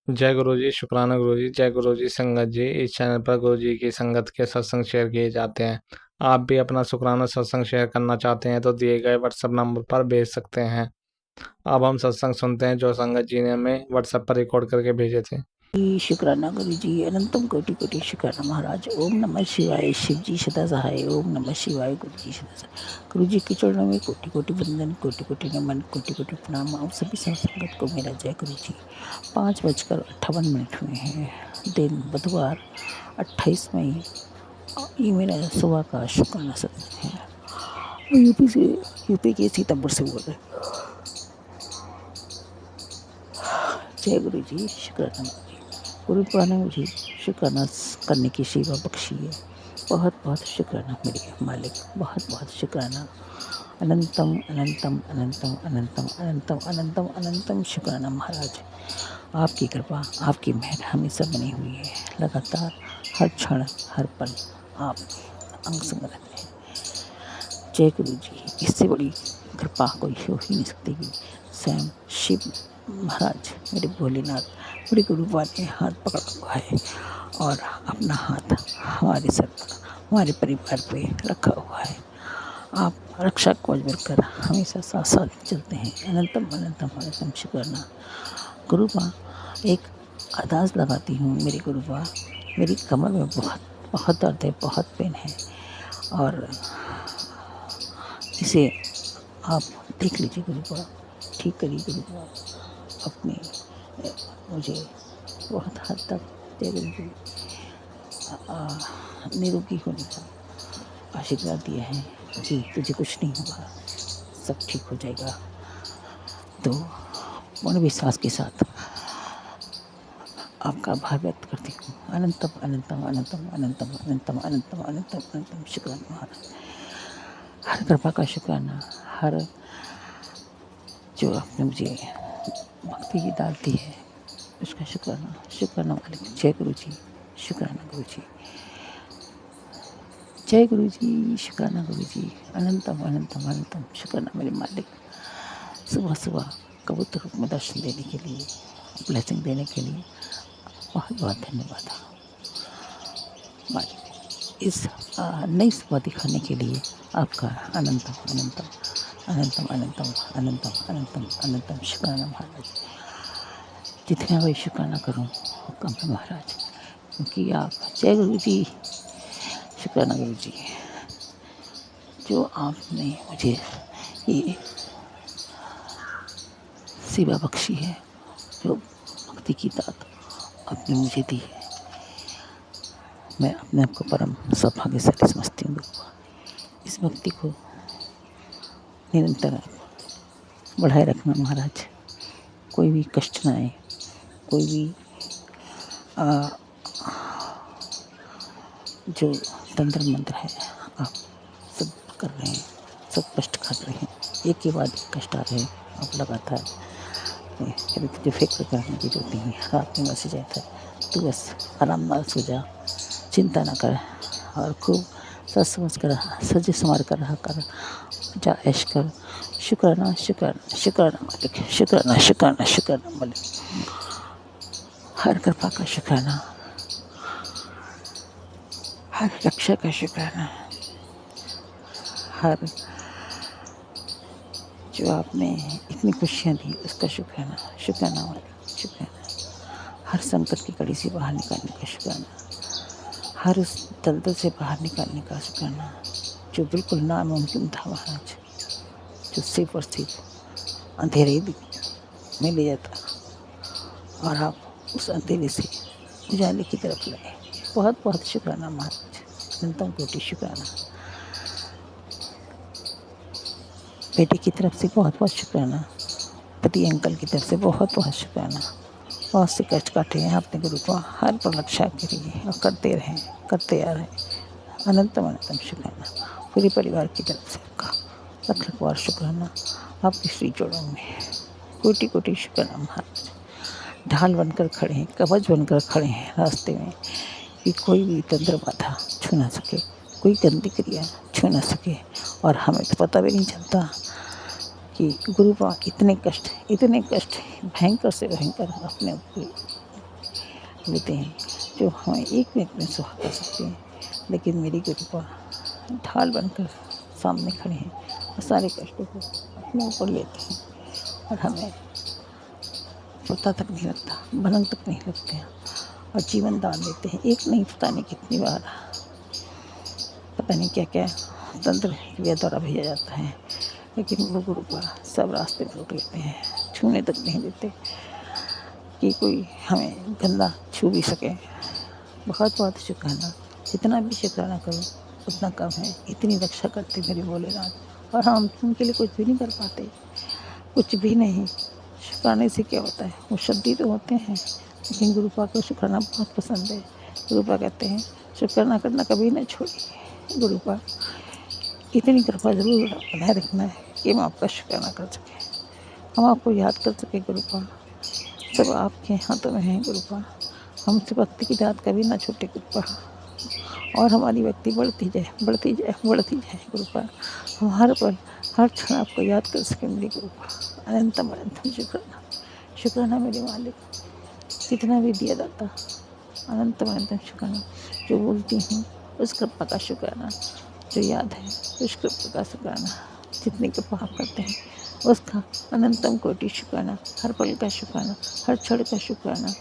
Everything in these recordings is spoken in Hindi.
जय गुरु जी, शुक्राना गुरु जी। जय गुरु जी संगत जी। इस चैनल पर गुरु जी की संगत के सत्संग शेयर किए जाते हैं। आप भी अपना शुक्राना सत्संग शेयर करना चाहते हैं तो दिए गए व्हाट्सएप नंबर पर भेज सकते हैं। अब हम सत्संग सुनते हैं जो संगत जी ने हमें व्हाट्सएप पर रिकॉर्ड करके भेजे थे। शुक्राना गुरु जी, अनंतम कोटि कोटि शुक्राना महाराज। ओम नमः शिवाय। शिव जी सदा सहाय। ओम नमः शिवाय। गुरु जी सदा सहाय। गुरु जी के चरणों में कोटि कोटि वंदन, कोटि कोटि नमन, कोटि कोटि प्रणाम। आप सभी संगत को मेरा जय गुरु जी। 5:58 हुए हैं, दिन बुधवार 28 मई। ये मेरा सुबह का शुक्राना सत्संग है। यूपी के सीतापुर से बोल रहे। जय गुरु जी, शुक्राना गुरु जी। गुरु पाने मुझे शुक्राना करने की सेवा बख्शी है। बहुत बहुत शुक्राना मेरे मालिक, बहुत बहुत शुक्राना। अनंतम अनंतम अनंतम अनंतम अनंतम अनंतम अनंतम शुक्राना महाराज। आपकी कृपा, आपकी मेहर हमेशा बनी हुई है। लगातार हर क्षण हर पल आप अंग संग रहते हैं। जय गुरु जी। इससे बड़ी कृपा कोई हो ही नहीं सकती कि स्वयं शिव महाराज मेरे भोलेनाथ बड़े गुरुपा ने हाथ पकड़ा हुआ है और अपना हाथ हमारे सर पर, हमारे परिवार पे रखा हुआ है। आप रक्षा कवच बनकर हमेशा साथ साथ चलते हैं। अनंतम अनंतम अनंतम शुक्राना। गुरुपा एक अरदास लगाती हूँ। मेरी गुरुपा, मेरी कमर में बहुत बहुत दर्द है, बहुत पेन है और इसे आप देख लीजिए गुरुपा, ठीक करिए गुरुपा। अपने मुझे बहुत हद तक जय गुरु जी निरोगी होने का आशीर्वाद दिया है कि तुझे कुछ नहीं होगा, सब ठीक हो जाएगा। तो पूर्ण विश्वास के साथ आपका आभार व्यक्त करती हूँ। अनंतम अनंतम अनंतम अनंतम अनंतम अनंतम अनंतम अनंतम शुक्राना महाराज। हर कृपा का शुक्राना, हर जो आपने मुझे भक्ति की दात दी है उसका शुक्राना, शुक्राना मालिक। जय गुरु जी, शुक्राना गुरु जी। जय गुरु जी, शुक्राना गुरु जी। अनंतम अनंतम अनंतम शुक्राना मेरे मालिक। सुबह सुबह कबूतर रूप में दर्शन देने के लिए, ब्लेसिंग देने के लिए बहुत बहुत धन्यवाद मालिक। इस नई सुबह दिखाने के लिए आपका अनंतम अनंतम अनंतम अनंतम अनंतम अनंतम अनंतम शुक्राना महाराज। जितना भी शुक्राना करूं वो कम है महाराज, क्योंकि आप, जय गुरु जी, शुक्राना गुरु जी, जो आपने मुझे ये सेवा बख्शी है, जो भक्ति की दात आपने मुझे दी है, मैं अपने आप को परम सौभाग्यशाली समझती हूँ। इस भक्ति को निरंतर बढ़ाए रखना महाराज। कोई भी कष्ट ना आए, कोई भी जो तंत्र मंत्र है आप सब कर रहे हैं, सब कष्ट कर रहे हैं, एक के बाद एक कष्ट आ रहे हैं। आप लगातार यदि तुझे फिक्र करने की जरूरत नहीं है, रात में मैसेज आता है, तू बस आराम ना सो जा, चिंता ना कर और खूब सच समझ कर सजे संवार कर रहा कर, जा ऐश कर। शुक्राना शुक्राना शुक्राना मालिक, शुक्राना शुक्राना शुक्राना मालिक। हर कृपा का शुक्राना, हर रक्षा का शुक्राना, हर जो आपने इतनी खुशियाँ दी उसका शुक्राना, शुक्राना मालिक, शुक्राना। हर संकट की कड़ी से बाहर निकालने का शुक्राना, हर उस दलदल से बाहर निकालने का शुक्राना जो बिल्कुल नामुमकिन था महाराज, जो सिर्फ और सिर्फ अंधेरे में ले जाता और आप उस अंधेरे से उजाले की तरफ लाए। बहुत बहुत शुक्राना महाराज, अनंतम कोटि शुक्राना। बेटे की तरफ से बहुत बहुत शुक्राना, पति अंकल की तरफ से बहुत बहुत शुक्राना। बहुत से कष्ट काटे हैं आपने गुरु को, हर पर रक्षा करिए और करते रहें, करते आ रहे। अनंतम अनंतम शुक्राना। पूरे परिवार की तरफ से आपका लख लख बार शुक्राना। आपके श्री चरणों में कोटि कोटि शुक्राना महाराज। ढाल बनकर खड़े हैं, कवच बनकर खड़े हैं रास्ते में कि कोई भी तंत्र बाधा छू ना सके, कोई गंदी क्रिया छू ना सके। और हमें तो पता भी नहीं चलता कि गुरुपा इतने कष्ट भयंकर से भयंकर अपने ऊपर लेते हैं जो हमें एक मिनट में सुहा कर सकते हैं, लेकिन मेरी कृपा ढाल बनकर सामने खड़े हैं और सारे कष्टों को अपने ऊपर लेते हैं और हमें पता तक नहीं लगता, भनक तक नहीं लगते हैं और जीवन दान देते हैं। एक नहीं पता नहीं कितनी बार, पता नहीं क्या क्या तंत्र क्रिया द्वारा भेजा जाता है, लेकिन वो गुरु का सब रास्ते में रोक लेते हैं, छूने तक नहीं देते कि कोई हमें गंदा छू भी सके। बहुत बहुत शुक्राना, जितना भी शुक्राना करो उतना कम है। इतनी रक्षा करते मेरे भोलेनाथ, और हम उनके लिए कुछ भी नहीं कर पाते, कुछ भी नहीं। शुक्राने से क्या होता है, वो शब्द तो होते हैं, लेकिन गुरुपा को शुक्राना बहुत पसंद है। गुरुपा कहते हैं शुक्राना करना कभी न छोड़िए। गुरुपा इतनी कृपा जरूर बनाए रखना है कि हम आपका शुक्राना कर सकें, हम आपको याद कर सकें। गुरुपा सब आपके हाथों में है। गुरुपा हमसे भक्ति की दात कभी ना छूटे गुरुपा, और हमारी भक्ति बढ़ती जाए बढ़ती जाए बढ़ती जाए। गुरुपा हम हर पल हर क्षण आपको याद कर सकें मेरे गुरुपा। अनंतम अनंतम शुक्राना, शुक्राना मेरे मालिक, जितना भी दिया जाता अनंतम अनंतम शुक्राना। जो बोलती हूँ उस कृपा का शुक्राना, जो याद है उस कृपा का शुक्राना, जितनी कृपा आप करते हैं उसका अनंतम कोटि शुक्राना। हर पल का शुक्राना, हर क्षण का शुक्राना,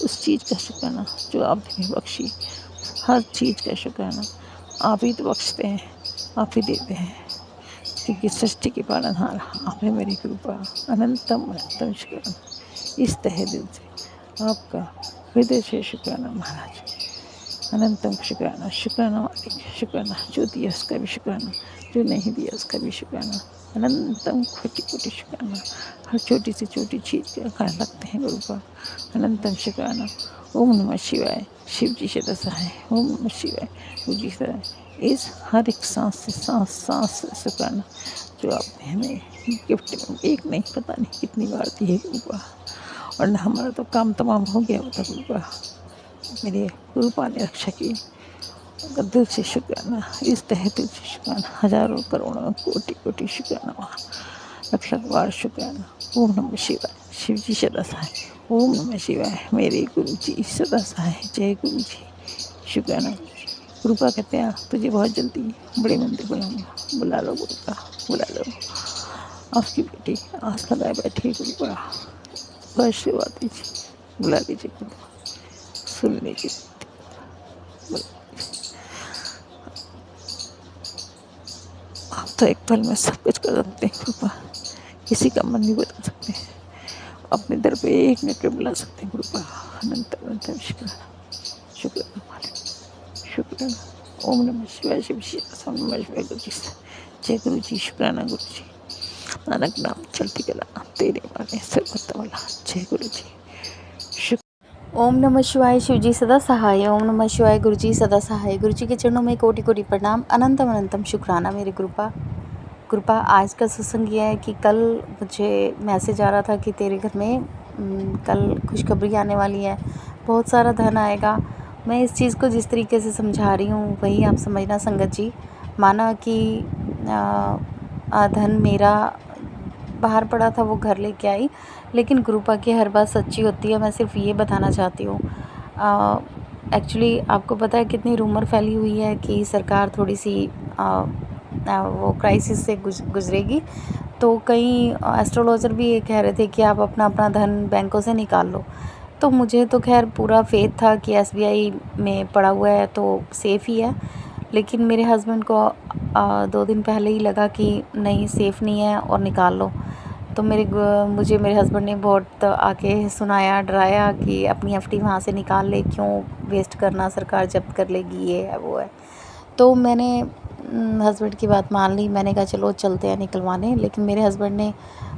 उस चीज़ का शुक्राना जो आपने बख्शी, हर चीज़ का शुक्राना। आप ही तो बख्शते हैं, आप ही देते हैं, क्योंकि सृष्टि के पालनहार आप है मेरी कृपा। अनंतम अनंतम शुक्राना, इस तहे दिल से आपका हृदय से शुक्राना महाराज। अनंतम शुक्राना, शुक्राना मालिक, शुक्राना जो दिया उसका भी शुक्राना, जो नहीं दिया उसका भी शुक्राना। अनंतम कोटि कोटि शुक्राना, हर छोटी से छोटी चीज़ का ख्याल रखते हैं गुरु का। अनंतम शुक्राना। ओम नमः शिवाय, शिव जी से दसाएं। ओम नमः शिवाय, गुरु जी से इस हर एक सांस से सांस से शुक्राना जो आपने हमें गिफ्ट में एक नहीं पता नहीं कितनी बार दी है गुरु का। और हमारा तो काम तमाम हो गया होता गुरु का, मेरे गुरुपा ने रक्षा की। दिल से शुक्राना, इस तहे दिल से शुक्राना, हजारों करोड़ों कोटि कोटि शुक्राना, लख लख बार शुक्राना। ओम नमः शिवाय, शिव जी सदा सहाय। ओम नमः शिवाय, मेरे गुरु जी सदा सहाय। जय गुरु जी, शुक्राना। गुरुपा कहते हैं तुझे बहुत जल्दी बड़े मंदिर बुलाऊंगा, बुला लो गुरुपा, बुला लो। आपकी बेटी आस लगाए बैठी है गुरुपा, आशीर्वाद दीजिए, बुला लीजिए गुरुपा, सुन लीजिए। आप तो एक पल में सब कुछ कर सकते हैं गुरुपा, किसी का मन नहीं बदल सकते, अपने दर पे एक मिनट में बुला सकते हैं गुरुपा। अनंत अनंत शुक्राना, शुक्राना मालिक, शुक्राना। ओम नमः शिवाय, शिव जी ओम नमः शिवाय। गुरु जी जय गुरु जी, शुक्राना गुरु जी। नानक नाम चलती कला तेरे वाले सर्वत वाला। जय गुरु जी। ओम नमः शिवाय, शिव जी सदा सहाय। ओम नमः शिवाय, गुरु जी सदा सहाय। गुरु जी के चरणों में कोटि कोटि प्रणाम। अनंतम अनंतम शुक्राना मेरे कृपा। आज का सत्संग यह है कि कल मुझे मैसेज आ रहा था कि तेरे घर में कल खुशखबरी आने वाली है, बहुत सारा धन आएगा। मैं इस चीज़ को जिस तरीके से समझा रही हूँ वही आप समझना संगत जी। माना कि धन मेरा बाहर पड़ा था वो घर लेके आई, लेकिन गुरुपा की हर बात सच्ची होती है। मैं सिर्फ ये बताना चाहती हूँ, एक्चुअली आपको पता है कितनी रूमर फैली हुई है कि सरकार थोड़ी सी वो क्राइसिस से गुजरेगी। तो कई एस्ट्रोलॉजर भी ये कह रहे थे कि आप अपना अपना धन बैंकों से निकाल लो। तो मुझे तो खैर पूरा फेथ था कि SBI में पड़ा हुआ है तो सेफ़ ही है, लेकिन मेरे हस्बैंड को 2 दिन पहले ही लगा कि नहीं सेफ़ नहीं है और निकाल लो। तो मुझे मेरे हस्बैंड ने बहुत आके सुनाया, डराया कि अपनी FD वहाँ से निकाल ले, क्यों वेस्ट करना, सरकार जब्त कर लेगी, ये है वो है। तो मैंने हस्बैंड की बात मान ली, मैंने कहा चलो चलते हैं निकलवाने। लेकिन मेरे हस्बैंड ने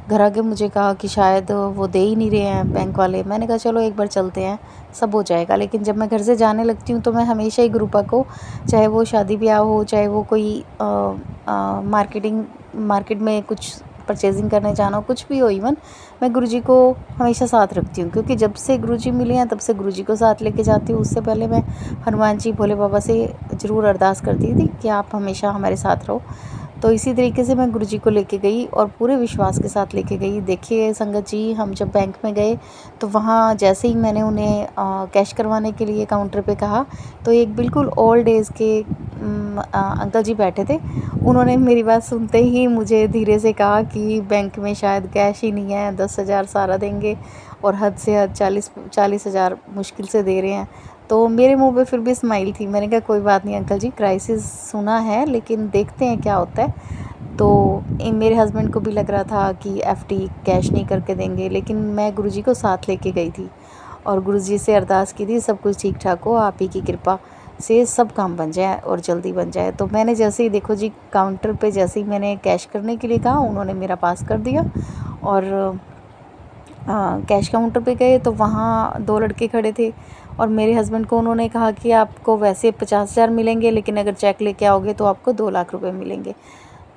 घर आके मुझे कहा कि शायद वो दे ही नहीं रहे हैं बैंक वाले। मैंने कहा चलो एक बार चलते हैं, सब हो जाएगा। लेकिन जब मैं घर से जाने लगती हूँ तो मैं हमेशा ही गुरुपा को, चाहे वो शादी ब्याह हो, चाहे वो कोई मार्केट में कुछ परचेजिंग करने जाना हो, कुछ भी हो, इवन मैं गुरुजी को हमेशा साथ रखती हूँ, क्योंकि जब से गुरुजी मिले हैं तब से गुरुजी को साथ लेके जाती हूँ। उससे पहले मैं हनुमान जी भोले बाबा से ज़रूर अरदास करती थी कि आप हमेशा हमारे साथ रहो। तो इसी तरीके से मैं गुरुजी को लेके गई और पूरे विश्वास के साथ लेके गई। देखिए संगत जी, हम जब बैंक में गए तो वहाँ जैसे ही मैंने उन्हें कैश करवाने के लिए काउंटर पे कहा, तो एक बिल्कुल ओल्ड एज के अंकल जी बैठे थे। उन्होंने मेरी बात सुनते ही मुझे धीरे से कहा कि बैंक में शायद कैश ही नहीं है, 10,000 सारा देंगे और हद से हद 40,000 मुश्किल से दे रहे हैं। तो मेरे मुंह पे फिर भी स्माइल थी। मैंने कहा कोई बात नहीं अंकल जी, क्राइसिस सुना है लेकिन देखते हैं क्या होता है। तो मेरे हस्बैंड को भी लग रहा था कि एफडी कैश नहीं करके देंगे, लेकिन मैं गुरुजी को साथ लेके गई थी और गुरुजी से अरदास की थी सब कुछ ठीक ठाक हो, आप ही की कृपा से सब काम बन जाए और जल्दी बन जाए। तो मैंने जैसे ही देखो जी काउंटर पे जैसे ही मैंने कैश करने के लिए कहा, उन्होंने मेरा पास कर दिया और कैश काउंटर पे गए तो वहाँ 2 लड़के खड़े थे और मेरे हस्बैंड को उन्होंने कहा कि आपको वैसे 50,000 मिलेंगे, लेकिन अगर चेक लेके आओगे तो आपको 2 लाख रुपए मिलेंगे।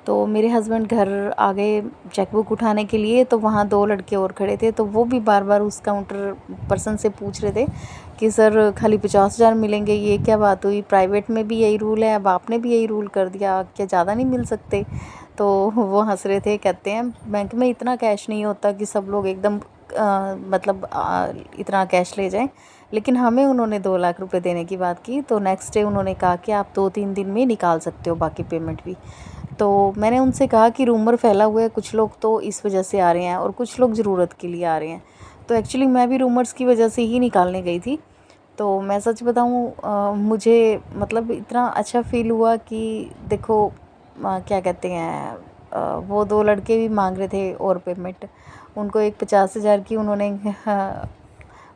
तो मेरे हस्बैंड घर आ गए चेकबुक उठाने के लिए, तो वहाँ 2 लड़के और खड़े थे, तो वो भी बार-बार उस काउंटर पर्सन से पूछ रहे थे कि सर खाली 50,000 मिलेंगे, ये क्या बात हुई? प्राइवेट में भी यही रूल है, अब आपने भी यही रूल कर दिया, क्या ज़्यादा नहीं मिल सकते? तो वो हँस रहे थे, कहते हैं बैंक में इतना कैश नहीं होता कि सब लोग एकदम मतलब इतना कैश ले जाएं। लेकिन हमें उन्होंने 2 लाख रुपए देने की बात की। तो नेक्स्ट डे उन्होंने कहा कि आप 2-3 दिन में निकाल सकते हो बाकी पेमेंट भी। तो मैंने उनसे कहा कि रूमर फैला हुआ है, कुछ लोग तो इस वजह से आ रहे हैं और कुछ लोग ज़रूरत के लिए आ रहे हैं। तो एक्चुअली मैं भी रूमर्स की वजह से ही निकालने गई थी। तो मैं सच बताऊँ, मुझे मतलब इतना अच्छा फ़ील हुआ कि देखो क्या कहते हैं, वो 2 लड़के भी मांग रहे थे और पेमेंट। उनको एक 50,000 की उन्होंने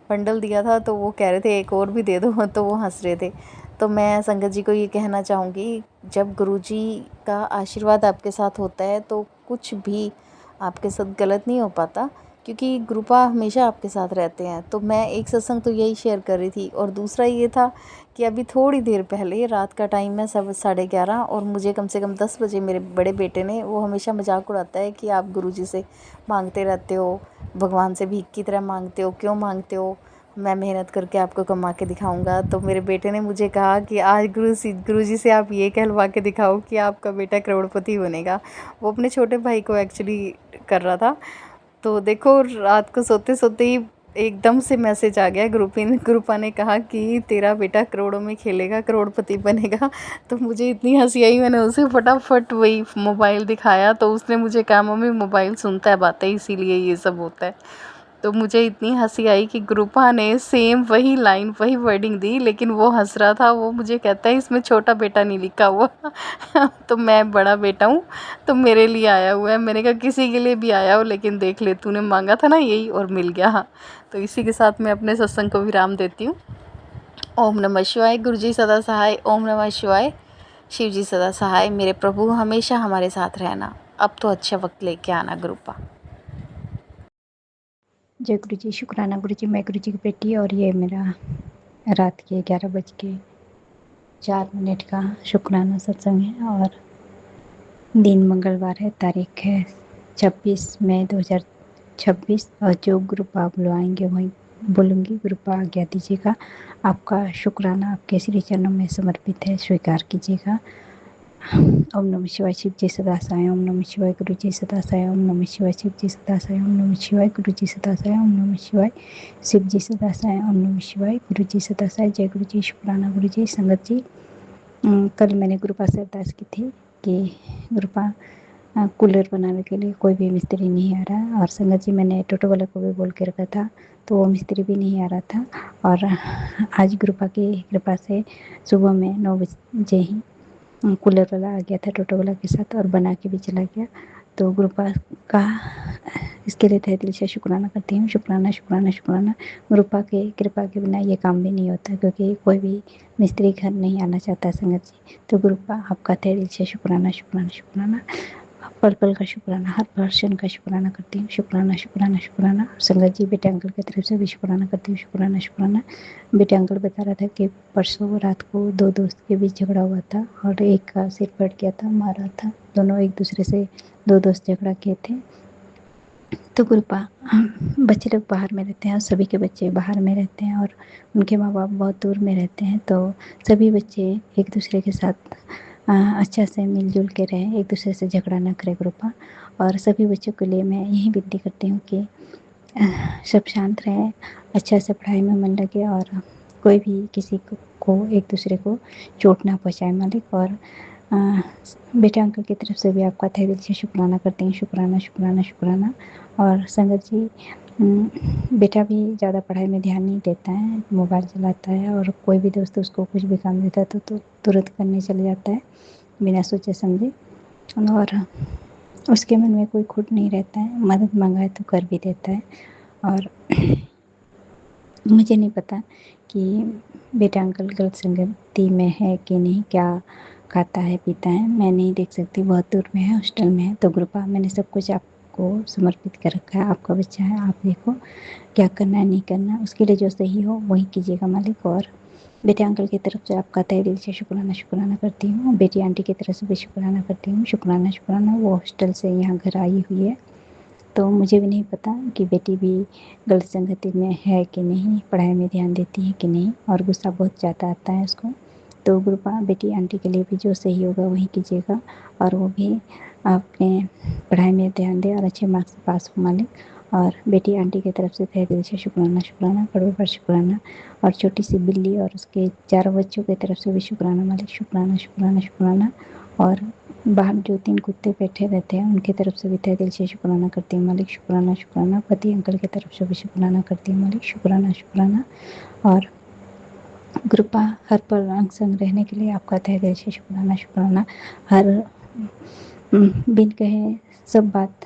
बंडल दिया था, तो वो कह रहे थे एक और भी दे दो, तो वो हंस रहे थे। तो मैं संगत जी को ये कहना चाहूँगी, जब गुरुजी का आशीर्वाद आपके साथ होता है तो कुछ भी आपके साथ गलत नहीं हो पाता, क्योंकि गुरुपा हमेशा आपके साथ रहते हैं। तो मैं एक सत्संग तो यही शेयर कर रही थी और दूसरा ये था कि अभी थोड़ी देर पहले रात का टाइम है, 11:30, और मुझे कम से कम 10 बजे मेरे बड़े बेटे ने, वो हमेशा मजाक उड़ाता है कि आप गुरुजी से मांगते रहते हो, भगवान से भीख की तरह मांगते हो, क्यों मांगते हो? मैं मेहनत करके आपको कमा के दिखाऊंगा। तो मेरे बेटे ने मुझे कहा कि आज गुरुजी से आप ये कहलवा के दिखाओ कि आपका बेटा करोड़पति बनेगा। वो अपने छोटे भाई को एक्चुअली कर रहा था। तो देखो रात को सोते सोते ही एकदम से मैसेज आ गया, गुरुपा ने कहा कि तेरा बेटा करोड़ों में खेलेगा, करोड़पति बनेगा। तो मुझे इतनी हंसी आई, मैंने उसे फटाफट वही मोबाइल दिखाया, तो उसने मुझे कहा मम्मी मोबाइल सुनता है बातें, इसीलिए ये सब होता है। तो मुझे इतनी हंसी आई कि गुरुपा ने सेम वही लाइन वही वर्डिंग दी, लेकिन वो हंस रहा था। वो मुझे कहता है इसमें छोटा बेटा नहीं लिखा हुआ। तो मैं बड़ा बेटा हूँ, तो मेरे लिए आया हुआ है। मैंने कहा किसी के लिए भी आया हो, लेकिन देख ले तूने मांगा था ना यही और मिल गया। तो इसी के साथ मैं अपने सत्संग को विराम देती हूँ। ओम नमः शिवाय। गुरु जी सदा सहाय। ओम नमः शिवाय। शिव जी सदा सहाय। मेरे प्रभु हमेशा हमारे साथ रहना। अब तो अच्छा वक्त लेके आना गुरुपा। जय गुरु जी। शुक्राना गुरु जी। मैं गुरु जी की बेटी और ये मेरा रात के 11:04 का शुक्राना सत्संग है और दिन मंगलवार है, तारीख है 26 मई 2026 और जो ग्रुपा बुलवाएंगे वहीं बोलूँगी। ग्रुपा आज्ञा दीजिएगा। आपका शुक्राना आपके श्री चरणों में समर्पित है, स्वीकार कीजिएगा। ओम नमः शिवाय। शिव जी सदा साई। ओम नमः शिवाय। गुरु जी सदा साई। ओम नमः शिवाय। शिव जी सदा साई। ओम नमः शिवाय। गुरु जी सदा साई। ओम नमः शिवाय। शिव जी सदा साई। ओम नमः शिवाय। गुरु जी सदा साई। जय गुरु जी। शुक्राना गुरु जी। संगत जी, कल मैंने गुरुपा से अरदास की थी कि गुरुपा कूलर बनाने के लिए कोई भी मिस्त्री नहीं आ रहा, और संगत जी मैंने टोटो वाले को भी बोल के रखा था, तो वो मिस्त्री भी नहीं आ रहा था। और आज गुरुपा की कृपा से सुबह में 9 बजे ही कूलर वाला आ गया था टोटो वाला के साथ और बना के भी चला गया। तो गुरुपा का इसके लिए तहे दिल से शुक्राना करती हूँ। शुक्राना शुक्राना शुक्राना। गुरुपा के कृपा के बिना ये काम भी नहीं होता, क्योंकि कोई भी मिस्त्री घर नहीं आना चाहता संगत जी। तो गुरुपा आपका तहे दिल से शुक्राना शुक्राना शुक्राना। पल पल का शुक्राना, हर पर्सन का शुक्राना करती हूँ। शुक्राना शुक्राना शुक्राना। संगत जी बेटे अंकल की तरफ से भी शुक्राना करती हूँ। शुक्राना शुक्राना। बेटे अंकल बता रहा था कि परसों रात को 2 दोस्त के बीच झगड़ा हुआ था और एक का सिर फट गया था, मारा था। दोनों एक दूसरे से 2 दोस्त झगड़ा किए थे। तो गुरुपा बच्चे लोग बाहर में रहते हैं और सभी के बच्चे बाहर में रहते हैं और उनके माँ बाप बहुत दूर में रहते हैं, तो सभी बच्चे एक दूसरे के साथ अच्छा से मिलजुल के रहें, एक दूसरे से झगड़ा ना करे ग्रुपा। और सभी बच्चों के लिए मैं यही विनती करती हूँ कि सब शांत रहें, अच्छा से पढ़ाई में मन लगे और कोई भी किसी को एक दूसरे को चोट ना पहुँचाए मालिक। और बेटा अंकल की तरफ से भी आपका तहे दिल से शुक्राना करती हूँ, शुक्राना शुक्राना शुक्राना। और संगत जी, बेटा भी ज़्यादा पढ़ाई में ध्यान नहीं देता है, मोबाइल चलाता है और कोई भी दोस्त उसको कुछ भी काम देता है तो तुरंत करने चले जाता है बिना सोचे समझे। और उसके मन में कोई खुद नहीं रहता है, मदद मांगा है तो कर भी देता है। और मुझे नहीं पता कि बेटा अंकल गलत संगति में है कि नहीं, क्या खाता है पीता है, मैं नहीं देख सकती, बहुत दूर में है, हॉस्टल में है। तो ग्रुपा मैंने सब कुछ आपको समर्पित कर रखा है, आपका बच्चा है, आप देखो क्या करना है नहीं करना, उसके लिए जो सही हो वही कीजिएगा मालिक। और बेटे अंकल की तरफ से आपका तहे दिल से शुक्राना शुक्राना करती हूँ, बेटी आंटी की तरफ से भी शुक्राना करती हूँ, शुक्राना शुक्राना। वो हॉस्टल से यहाँ घर आई हुई है तो मुझे भी नहीं पता कि बेटी भी गलत संगति में है कि नहीं, पढ़ाई में ध्यान देती है कि नहीं, और गुस्सा बहुत ज़्यादा आता है उसको। तो ग्रुपा बेटी आंटी के लिए भी जो सही होगा वही कीजिएगा और वो भी अपने पढ़ाई में ध्यान दे और अच्छे मार्क्स से पास हो मालिक। और बेटी आंटी की तरफ से तहे दिल से शुक्राना शुक्राना, करोड़ बार शुक्राना। और छोटी सी बिल्ली और उसके चारों बच्चों की तरफ से भी शुक्राना मालिक, शुक्राना शुक्राना शुक्राना। और बाहर जो 3 कुत्ते बैठे रहते हैं उनकी तरफ से भी तहे दिल से शुक्राना करती हूँ मालिक, शुक्राना शुक्राना। पति अंकल की तरफ से भी शुक्राना करती हूँ मालिक, शुक्राना शुक्राना। और कृपा हर पल अंग संग रहने के लिए आपका तहे दिल से शुक्राना शुक्राना। हर बिन कहे सब बात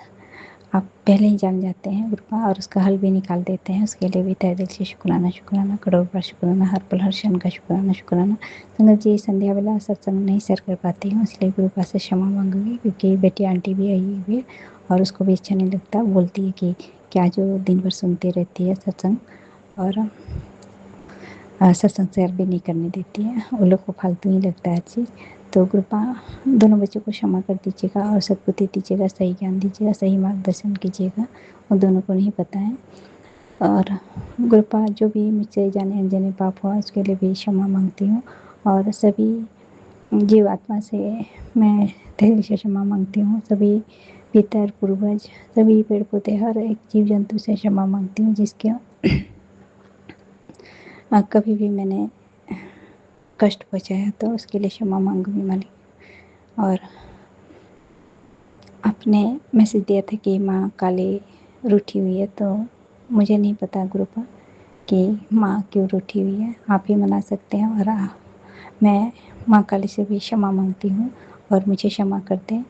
आप पहले ही जान जाते हैं कृपा, और उसका हल भी निकाल देते हैं, उसके लिए भी तहे दिल से शुक्राना शुक्राना, करोड़ बार शुक्राना, हर पल हर क्षण का शुक्राना शुक्राना। संगत जी, संध्या वाला सत्संग नहीं शेयर कर पाती हूँ, इसलिए गुरुपा से क्षमा मांगूंगी, क्योंकि बेटी आंटी भी आई हुई है और उसको भी अच्छा नहीं लगता, बोलती है कि क्या जो दिन भर सुनती रहती है सत्संग, और सत्संग शेयर भी नहीं करने देती है, वो लोग को फालतू ही लगता है हर चीज़। तो कृपा दोनों बच्चों को क्षमा कर दीजिएगा और सद्बुद्धि दीजिएगा, सही ज्ञान दीजिएगा, सही मार्गदर्शन कीजिएगा, वो दोनों को नहीं पता है। और कृपा जो भी मुझसे जाने अनजाने पाप हुआ उसके लिए भी क्षमा मांगती हूँ, और सभी जीव आत्मा से मैं तहे से क्षमा मांगती हूँ, सभी पितर पूर्वज सभी पेड़ पौधे हर एक जीव जंतु से क्षमा मांगती हूँ जिसके कभी भी मैंने कष्ट पहुँचाया तो उसके लिए क्षमा मांगूंगी मालिक। और आपने मैसेज दिया था कि माँ काली रूठी हुई है, तो मुझे नहीं पता गुरुपा कि माँ क्यों रूठी हुई है, आप ही मना सकते हैं। और मैं माँ काली से भी क्षमा मांगती हूँ और मुझे क्षमा कर दें।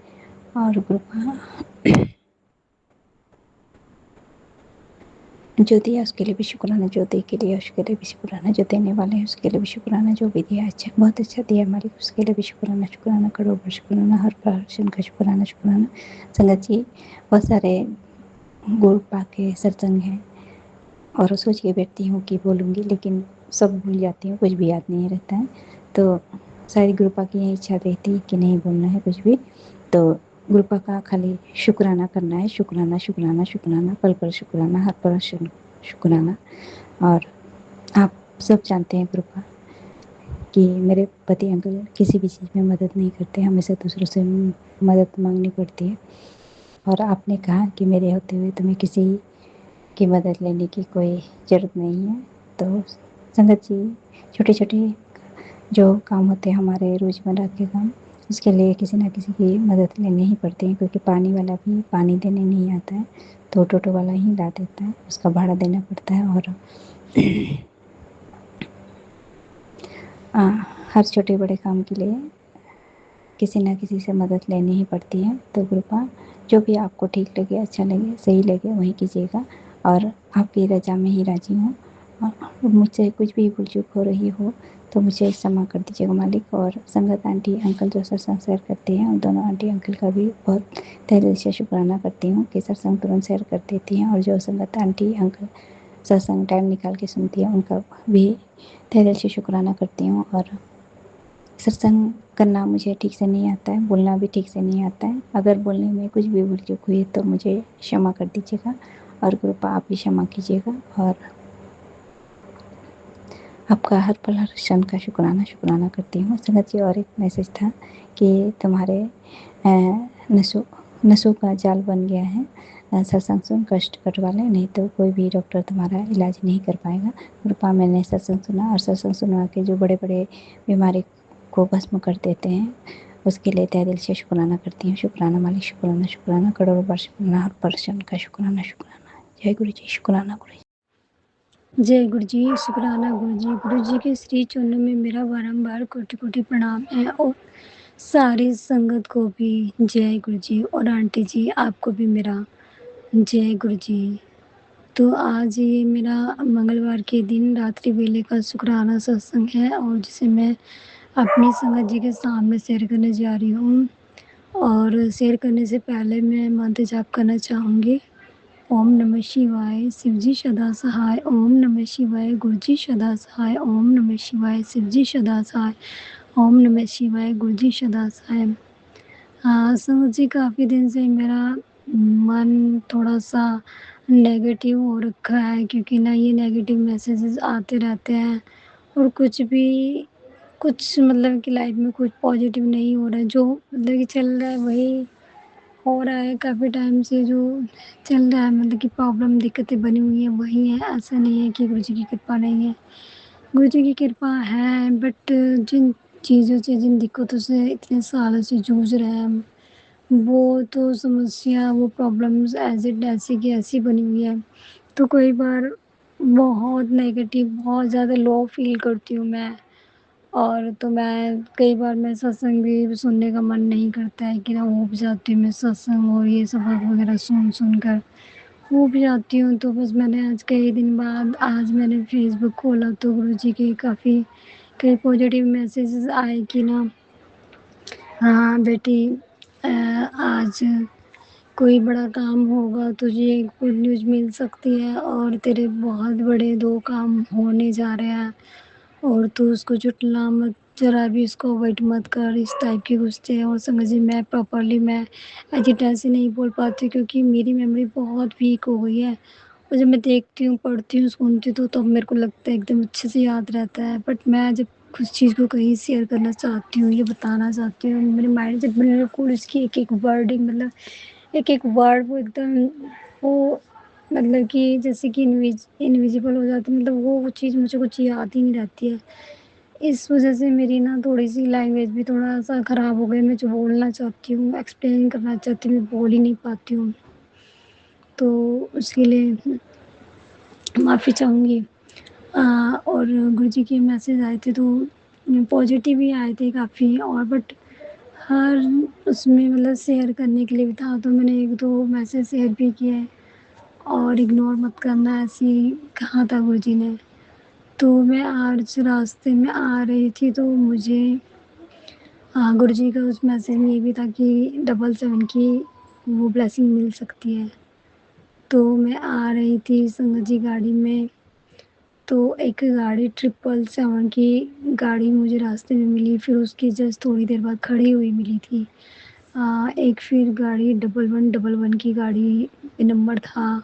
और गुरुपा जो दिया उसके लिए भी शुक्राना, जो दे के लिए उसके लिए भी शुक्राना, जो देने वाले हैं उसके लिए भी शुक्राना, जो भी दिया अच्छा बहुत अच्छा दिया मालिक उसके लिए भी शुक्राना शुक्राना, करोड़ बार शुक्राना, हर प्रश्न का शुक्राना शुक्राना। संगत जी, बहुत सारे गुरुपा के सत्संग हैं और सोच के बैठती हूँ कि बोलूँगी, लेकिन सब भूल जाती हूँ, कुछ भी याद नहीं रहता है। तो सारी गुरुपा की यही इच्छा रहती है कि नहीं बोलना है कुछ भी, तो गुरुपा का खाली शुक्राना करना है, शुक्राना शुक्राना शुक्राना, पल पल शुक्राना, हर पल शुक्राना। और आप सब जानते हैं गुरुपा कि मेरे पति अंकल किसी भी चीज़ में मदद नहीं करते, हमेशा दूसरों से मदद मांगनी पड़ती है। और आपने कहा कि मेरे होते हुए तुम्हें किसी की मदद लेने की कोई ज़रूरत नहीं है। तो संगत जी, छोटे छोटे जो काम होते हैं हमारे रोज़मर्रा के काम, उसके लिए किसी ना किसी की मदद लेनी ही पड़ती है, क्योंकि पानी वाला भी पानी देने नहीं आता है तो टोटो वाला ही ला देता है, उसका भाड़ा देना पड़ता है। और हर छोटे बड़े काम के लिए किसी ना किसी से मदद लेनी ही पड़ती है। तो कृपा जो भी आपको ठीक लगे, अच्छा लगे, सही लगे वही कीजिएगा, और आपकी रजा में ही राजी हूँ। और मुझसे कुछ भी भूल चूक हो रही हो तो मुझे क्षमा कर दीजिएगा मालिक। और संगत आंटी अंकल जो सत्संग शेयर करती हैं उन दोनों आंटी अंकल का भी बहुत तहे दिल से शुक्राना करती हूँ कि सत्संग तुरंत शेयर कर देती हैं, और जो संगत आंटी अंकल सत्संग टाइम निकाल के सुनती है उनका भी तहे दिल से शुक्राना करती हूँ। और सत्संग करना मुझे ठीक से नहीं आता है, बोलना भी ठीक से नहीं आता है, अगर बोलने में कुछ भी भूल चूक हुई तो मुझे क्षमा कर दीजिएगा, और कृपा आप भी क्षमा कीजिएगा। और आपका हर पल हर क्षण का शुक्राना करती हूँ। संगत जी, और एक मैसेज था कि तुम्हारे नसों नसों का जाल बन गया है। सत्संग सुन कष्ट कटवा लें, नहीं तो कोई भी डॉक्टर तुम्हारा इलाज नहीं कर पाएगा। कृपा मैंने सत्संग सुना, और सत्संग सुनवा के जो बड़े बड़े बीमारी को भस्म कर देते हैं, उसके लिए तहे दिल से शुक्राना करती हूँ। शुक्राना मालिक, शुक्राना शुक्राना, करोड़ों बार शुक्राना, हर पर्सन का शुक्राना शुक्राना। जय गुरु जी, शुक्राना गुरु जी। जय गुरु जी, शुक्राना गुरु जी के श्री चरणों में मेरा बारंबार कोटि कोटि प्रणाम है, और सारी संगत को भी जय गुरु जी, और आंटी जी आपको भी मेरा जय गुरु जी। तो आज ये मेरा मंगलवार के दिन रात्रि वेले का शुक्राना सत्संग है, और जिसे मैं अपनी संगत जी के सामने शेयर करने जा रही हूँ। और शेयर करने से पहले मैं मंत्र जाप करना चाहूँगी। ओम नमः शिवाय, शिवजी सदा सहाय। ओम नमः शिवाय, गुरुजी सदा सहाय। ओम नमः शिवाय, शिवजी सदा सहाय। ओम नमः शिवाय, गुरुजी सदा सहाय। हाँ संगत जी, काफ़ी दिन से मेरा मन थोड़ा सा नेगेटिव हो रखा है, क्योंकि ना ये नेगेटिव मैसेजेस आते रहते हैं, और कुछ मतलब कि लाइफ में कुछ पॉजिटिव नहीं हो रहा है। जो मतलब कि चल रहा है वही हो रहा है। काफ़ी टाइम से जो चल रहा है, मतलब कि प्रॉब्लम दिक्कतें बनी हुई हैं वही हैं। ऐसा नहीं है कि गुरु जी की कृपा नहीं है, गुरु जी की कृपा है, बट जिन चीज़ों से, जिन दिक्कतों से इतने सालों से जूझ रहे हैं हम, वो तो समस्या, वो प्रॉब्लम्स एज़ इट ऐसी की ऐसी बनी हुई है। तो कई बार बहुत नेगेटिव, बहुत ज़्यादा लो फ़ील करती हूँ मैं। और तो मैं कई बार मैं सत्संग भी सुनने का मन नहीं करता है, कि ना ऊब जाती हूँ मैं सत्संग और ये सबक वगैरह सुन कर ऊब जाती हूँ। तो बस मैंने आज कई दिन बाद आज मैंने फ़ेसबुक खोला, तो गुरुजी के काफ़ी कई पॉजिटिव मैसेजेस आए कि ना, हाँ बेटी, आज कोई बड़ा काम होगा, तुझे गुड न्यूज़ मिल सकती है, और तेरे बहुत बड़े 2 काम होने जा रहे हैं, और तू उसको जुटला मत, ज़रा भी उसको अवॉइड मत कर। इस टाइप की कुछ थे। और समझिए मैं प्रॉपर्ली मैं एजिटा से नहीं बोल पाती, क्योंकि मेरी मेमोरी बहुत वीक हो गई है, और जब मैं देखती हूँ, पढ़ती हूँ, सुनती हूँ, तो तब मेरे को लगता है एकदम अच्छे से याद रहता है। बट मैं जब कुछ चीज़ को कहीं शेयर करना चाहती हूँ, ये बताना चाहती हूँ, मेरे माइंड से बिल्कुल इसकी एक-एक वर्डिंग, मतलब एक-एक वर्ड वो एकदम, वो मतलब कि जैसे कि इनविजिबल हो जाती है, मतलब वो चीज़ मुझे कुछ याद ही नहीं रहती है। इस वज़ह से मेरी ना थोड़ी-सी लैंग्वेज भी थोड़ा-सा ख़राब हो गई। मैं जो बोलना चाहती हूँ, एक्सप्लेन करना चाहती हूँ, मैं बोल ही नहीं पाती हूँ। तो उसके लिए माफ़ी चाहूँगी। और गुरुजी के मैसेज आए थे, तो पॉज़िटिव ही आए थे काफ़ी, और बट हर उसमें मतलब शेयर करने के लिए भी था, तो मैंने 1-2 मैसेज शेयर भी किए। और इग्नोर मत करना, ऐसे ही कहा था गुरुजी ने। तो मैं आज रास्ते में आ रही थी, तो मुझे गुरुजी का उस मैसेज में ये भी था कि 777 की वो ब्लेसिंग मिल सकती है। तो मैं आ रही थी संगत जी गाड़ी में, तो एक गाड़ी 777 की गाड़ी मुझे रास्ते में मिली, फिर उसकी जस्ट थोड़ी देर बाद खड़ी हुई मिली थी। एक फिर गाड़ी 1111 की गाड़ी पे नंबर था,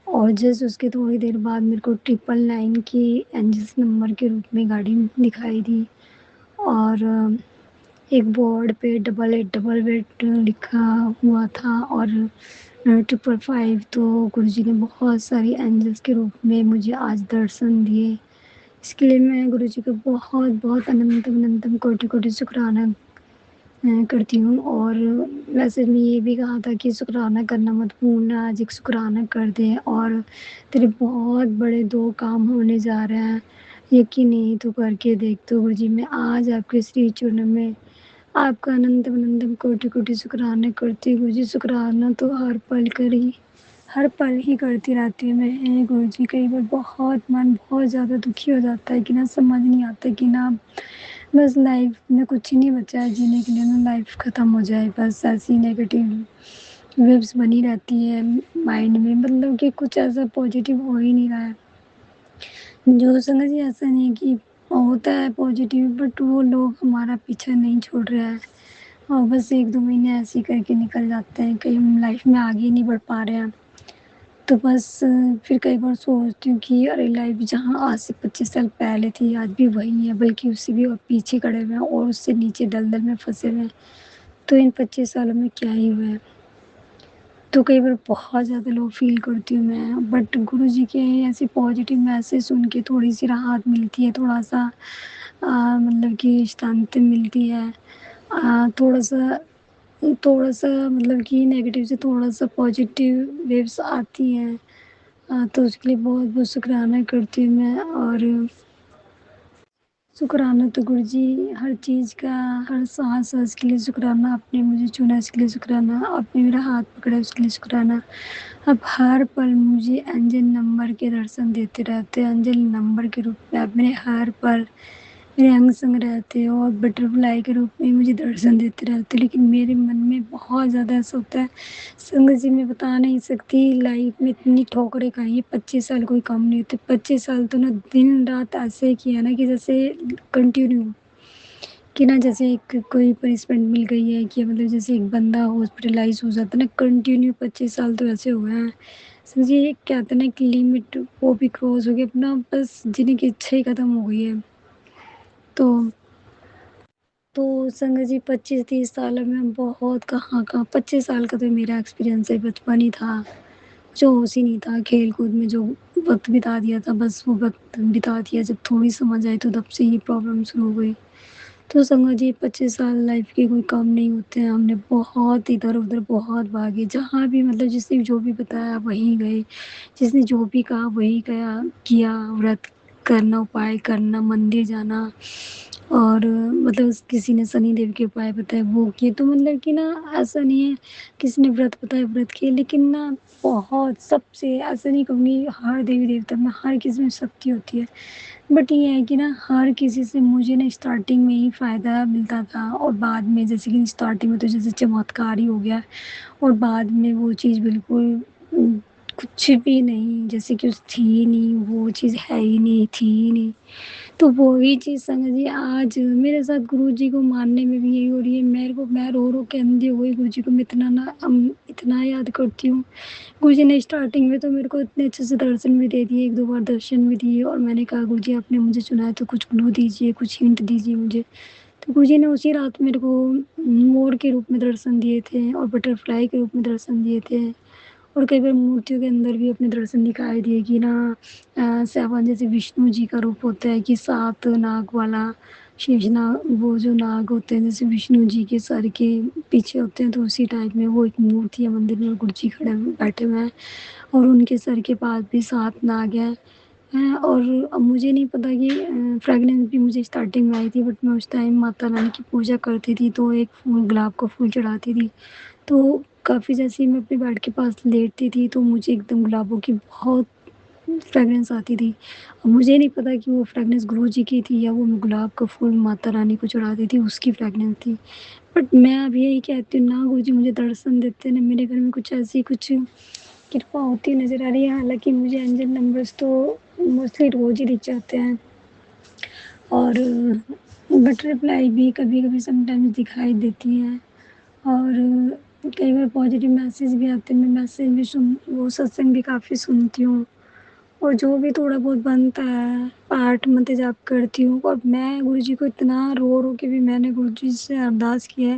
और जस्ट उसके थोड़ी देर बाद मेरे को 999 की एंजल्स नंबर के रूप में गाड़ी दिखाई दी। और एक बोर्ड पे 8888 लिखा हुआ था, और 555। तो गुरुजी ने बहुत सारी एंजल्स के रूप में मुझे आज दर्शन दिए। इसके लिए मैं गुरुजी को बहुत बहुत अनंतम अनंतम कोटि कोटि शुक्राना करती हूँ। और मैसेज में ये भी कहा था कि शुक्राना करना मत भूलना, आज एक शुक्राना कर दे, और तेरे बहुत बड़े 2 काम होने जा रहे हैं, यकीन नहीं तो करके देख। तो गुरुजी मैं आज आपके श्री चरणों में आपका अनंतम अनंतम कोटि कोटि शुक्राना करती हूँ। गुरुजी शुक्राना तो हर पल ही करती रहती हूँ मैं गुरुजी। कई बार बहुत मन बहुत ज़्यादा दुखी हो जाता है, कि ना समझ नहीं आता कि ना बस लाइफ में कुछ ही नहीं बचा है जीने के लिए, ना लाइफ ख़त्म हो जाए, बस ऐसी नेगेटिव वेव्स बनी रहती है माइंड में, मतलब कि कुछ ऐसा पॉजिटिव हो ही नहीं रहा है। जो संगत जी, ऐसा नहीं है कि होता है पॉजिटिव, बट वो लोग हमारा पीछा नहीं छोड़ रहे हैं, और बस 1-2 महीने ऐसे ही करके निकल जाते हैं, कहीं हम लाइफ में आगे ही नहीं बढ़ पा रहे हैं। तो बस फिर कई बार सोचती हूँ कि अरे लाइफ जहाँ आज से 25 साल पहले थी आज भी वही है, बल्कि उससे भी और पीछे खड़े हुए हैं और उससे नीचे दलदल में फँसे हुए हैं। तो इन 25 सालों में क्या ही हुआ है? तो कई बार बहुत ज़्यादा लो फ़ील करती हूँ मैं, बट गुरुजी के ऐसे पॉज़िटिव मैसेज सुन के थोड़ी-सी राहत मिलती है, थोड़ा-सा मतलब कि शांति मिलती है। थोड़ा-सा थोड़ा-सा मतलब कि नेगेटिव से थोड़ा-सा पॉज़िटिव वेव्स आती हैं। तो उसके लिए बहुत-बहुत शुक्राना करती हूँ मैं। और शुक्राना तो गुरुजी हर चीज़ का, हर साँस-वाँस के लिए शुक्राना, आपने मुझे चुना इसके लिए शुक्राना, आपने मेरा हाथ पकड़ा उसके लिए शुक्राना। आप हर पल मुझे एंजल नंबर के दर्शन देते रहते हैं, एंजल नंबर के रूप में आप मेरे हर पल मेरे अंग संग रहते हो और बटरफ्लाई के रूप में मुझे दर्शन देते रहते हो। लेकिन मेरे मन में बहुत ज़्यादा ऐसा होता है, संगत जी मैं बता नहीं सकती लाइफ में इतनी ठोकरें खाई हैं, 25 साल कोई कम नहीं होते। 25 साल तो ना दिन-रात ऐसे किया ना कि जैसे कंटिन्यू, कि ना जैसे एक कोई पनिशमेंट मिल गई है, कि मतलब जैसे एक बंदा हॉस्पिटलाइज़ हो जाता है ना, कंटिन्यू 25 साल तो ऐसे हुए हैं। समझिए एक कहते हैं ना एक लिमिट वो भी क्रॉस हो गई, अपना बस जीने की इच्छा ही खत्म हो गई है। तो संगत जी 25-30 सालों में बहुत कहाँ-कहाँ 25 साल का तो मेरा एक्सपीरियंस है, बचपन ही था, जो होश ही नहीं था, खेल-कूद में जो वक़्त बिता दिया था, बस वो वक़्त बिता दिया। जब थोड़ी समझ आई तो तब से ये प्रॉब्लम शुरू हो गई। तो संगत जी 25 साल लाइफ़ के कोई कम नहीं होते हैं, हमने बहुत इधर-उधर बहुत भागे, जहाँ भी मतलब जिसने जो भी बताया वहीं गए, जिसने जो भी कहा वही गया किया, व्रत करना, उपाय करना, मंदिर जाना और मतलब किसी ने शनिदेव के उपाय बताए वो किए। तो मतलब कि ना ऐसा नहीं है, किसी ने व्रत बताए व्रत किए, लेकिन ना बहुत सबसे ऐसा नहीं कहूँगी हर देवी-देवता में हर किसी में शक्ति होती है। बट ये है कि ना हर किसी से मुझे ना स्टार्टिंग में ही फ़ायदा मिलता था और बाद में जैसे कि स्टार्टिंग में तो जैसे चमत्कार ही हो गया और बाद में वो चीज़ बिल्कुल कुछ भी नहीं, जैसे कि उस थी ही नहीं, वो चीज़ है ही नहीं, थी ही नहीं। तो वही चीज़ समझिए आज मेरे साथ गुरुजी को मानने में भी यही हो रही है। मेरे को मैं रो-रो के अंधी हो गई, गुरुजी को मैं इतना याद करती हूँ। गुरुजी ने स्टार्टिंग में तो मेरे को इतने अच्छे से दर्शन भी दे दिए, 1-2 बार दर्शन भी दिए और मैंने कहा गुरुजी आपने मुझे चुना है तो कुछ क्लू दीजिए, कुछ हिंट दीजिए मुझे। तो गुरुजी ने उसी रात मेरे को मोर के रूप में दर्शन दिए थे और बटरफ्लाई के रूप में दर्शन दिए थे। और कई बार मूर्तियों के अंदर भी अपने दर्शन दिखाई दिए कि ना 7 जैसे विष्णु जी का रूप होता है कि 7 नाग वाला शेषनाग, वो जो नाग होते हैं जैसे विष्णु जी के सर के पीछे होते हैं, तो उसी टाइप में वो एक मूर्ति है मंदिर में, गुरु जी खड़े हुए बैठे हुए हैं और उनके सर के पास भी 7 नाग हैं। और अब मुझे नहीं पता कि फ्रेगनेंस भी मुझे स्टार्टिंग में आई थी, बट मैं उस टाइम माता रानी की पूजा करती थी तो एक फूल गुलाब का फूल चढ़ाती थी। तो काफ़ी जैसे ही मैं अपने बेड के पास लेटती थी तो मुझे एकदम गुलाबों की बहुत फ्रेगनेंस आती थी। अब मुझे नहीं पता कि वो फ्रेगनेंस गुरुजी की थी या वो मैं गुलाब का फूल माता रानी को चढ़ाती थी उसकी फ्रेगनेंस थी। बट मैं अब यही कहती हूँ ना गुरुजी मुझे दर्शन देते हैं ना मेरे घर में कुछ ऐसी कुछ कृपा होती नज़र आ रही है। हालाँकि मुझे एंजल नंबर्स तो मोस्टली रोज़ ही दिख जाते हैं और बटरफ्लाई भी कभी-कभी समटाइम्स दिखाई देती हैं। और कई बार पॉज़िटिव मैसेज भी आते हैं, मैं मैसेज भी वो सत्संग भी काफ़ी सुनती हूँ और जो भी थोड़ा बहुत बनता है, पाठ मंत्र जाप करती हूँ और मैं गुरुजी को इतना रो-रो के भी मैंने गुरुजी से अरदास किया है,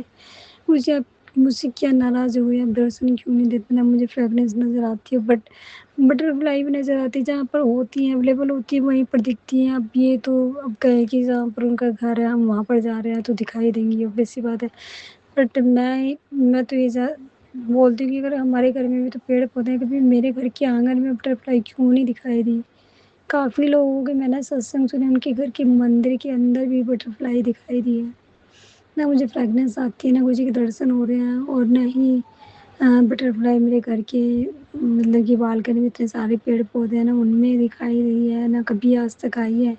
गुरुजी आप मुझसे क्या नाराज़ हो गए, आप दर्शन क्यों नहीं देते? ना मुझे फ्रेगनेंस नज़र आती है बट बटरफ्लाई भी नज़र आती है, जहाँ पर होती हैं, अवेलेबल होती है वहीं पर दिखती हैं। अब ये तो अब कहें कि जहाँ पर उनका घर है, हम वहाँ पर जा रहे हैं तो दिखाई देंगी, ऑब्वियस सी बात है। बट मैं तो ये बोलती हूँ कि अगर हमारे घर में भी तो पेड़-पौधे हैं, कभी मेरे घर के आँगन में बटरफ्लाई क्यों नहीं दिखाई दी? काफ़ी लोगों के मैंने सत्संग सुने, उनके घर के मंदिर के अंदर भी बटरफ्लाई दिखाई दी है। ना मुझे फ्रेगनेंस आती है, ना गुरुजी के दर्शन हो रहे हैं और ना ही बटरफ्लाई मेरे घर के मतलब कि बालकनी में इतने सारे पेड़-पौधे हैं ना, उनमें दिखाई दी है, ना कभी आज तक आई है।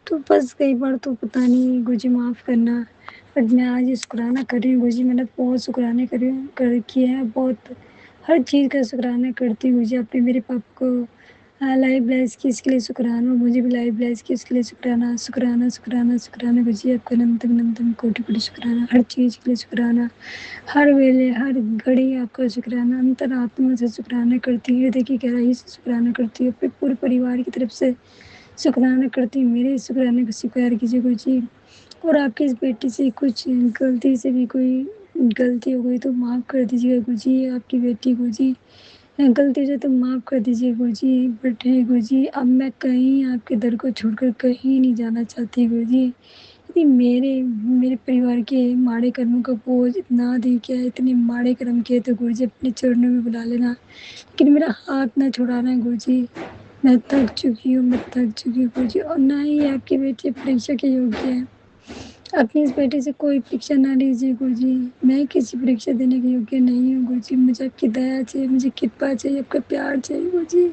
तो बस कई बार तो पता नहीं गुरुजी माफ़ करना, बट मैं आज ये शुक्राना कर रही हूँ गुरुजी, मैंने बहुत शुक्राने करे कर किए हैं, बहुत हर चीज़ का शुक्राना करती हूँ गुरुजी, आपने मेरे पापा को लाइव ब्लेस की इसके लिए शुक्राना, मुझे भी लाइव ब्लेस की इसके लिए शुक्राना, शुक्राना शुक्राना शुक्राना गुरुजी आपका नमतम कोटि कोटि शुक्राना, हर चीज़ के लिए शुक्राना, हर वेले हर घड़ी आपका शुक्राना, अंतरात्मा से शुक्राना करती हूँ, हृदय की गहराई से शुक्राना करती हूँ, अपने पूरे परिवार की तरफ से शुक्राना करती हूँ। मेरे इस शुक्राने को स्वीकार कीजिए गुरुजी। और आपकी इस बेटी से कुछ गलती से भी कोई गलती हो गई तो माफ़ कर दीजिएगा गुरुजी। आपकी बेटी गुरुजी गलती से तो माफ़ कर दीजिए गुरुजी। बट है गुरुजी, अब मैं कहीं आपके दर को छोड़कर कहीं नहीं जाना चाहती गुरुजी। यदि मेरे मेरे परिवार के माड़े कर्मों का बोझ इतना अधिक किया है, इतने माड़े कर्म किए तो गुरुजी अपने चरणों में बुला लेना, लेकिन मेरा हाथ ना छुड़ाना गुरुजी। मैं थक चुकी हूँ, मैं थक चुकी हूँ गुरुजी, और ना ही आपकी बेटी परीक्षा के योग्य है। अपनी इस बेटी से कोई परीक्षा ना लीजिए गुरुजी। मैं किसी परीक्षा देने के योग्य नहीं हूँ गुरुजी। मुझे आपकी दया चाहिए, मुझे कृपा चाहिए, आपका प्यार चाहिए गुरुजी।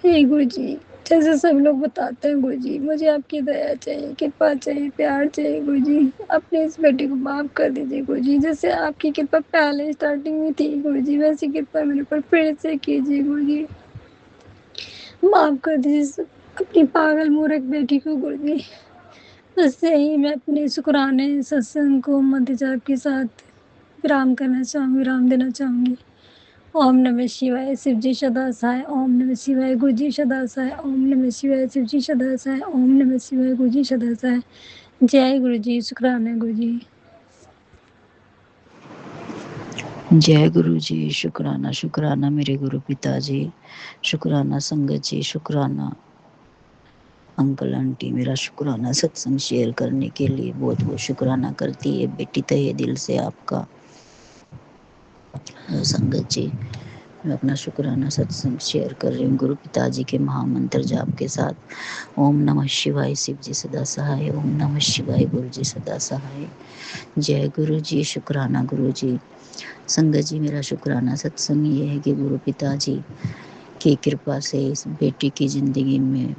हे गुरुजी, जैसे सब लोग बताते हैं गुरुजी, मुझे आपकी दया चाहिए, कृपा चाहिए, प्यार चाहिए गुरुजी। अपने इस बेटी को माफ़ कर दीजिए गुरुजी। जैसे आपकी कृपा पहले स्टार्टिंग में थी गुरुजी, वैसी कृपा मेरे ऊपर फिर से कीजिए गुरुजी। माफ़ कर दीजिए अपनी पागल मूर्ख बेटी को गुरुजी। बस यही मैं अपने शुक्राने सत्संग को मध्य जाप के साथ विराम देना चाहूँगी। ओम नमः शिवाय, शिव जी सदा सहाय। ओम नमः शिवाय, गुरु जी सदा सहाय। ओम नमः शिवाय, शिव जी सदा सहाय। ओम नमः शिवाय, गुरु जी सदा सहाय। जय गुरु जी, शुक्राना गुरु जी। जय गुरु जी, शुक्राना शुक्राना मेरे गुरु पिताजी, शुक्राना संगत जी, शुक्राना अंकल आंटी, मेरा शुक्राना सत्संग शेयर करने के लिए बहुत बहुत शुक्राना करती है बेटी तहे दिल से आपका। संगत जी, मैं अपना शुक्राना सत्संग शेयर कर रही हूँ गुरु पिताजी के महामंत्र जाप के साथ। ओम नमः शिवाय, शिव जी सदा सहाय। ओम नमः शिवाय, गुरु जी सदा सहाय। जय गुरु जी, शुक्राना गुरु जी। संगत जी, मेरा शुक्राना सत्संग ये है कि गुरु पिताजी की कृपा से इस बेटी की ज़िंदगी में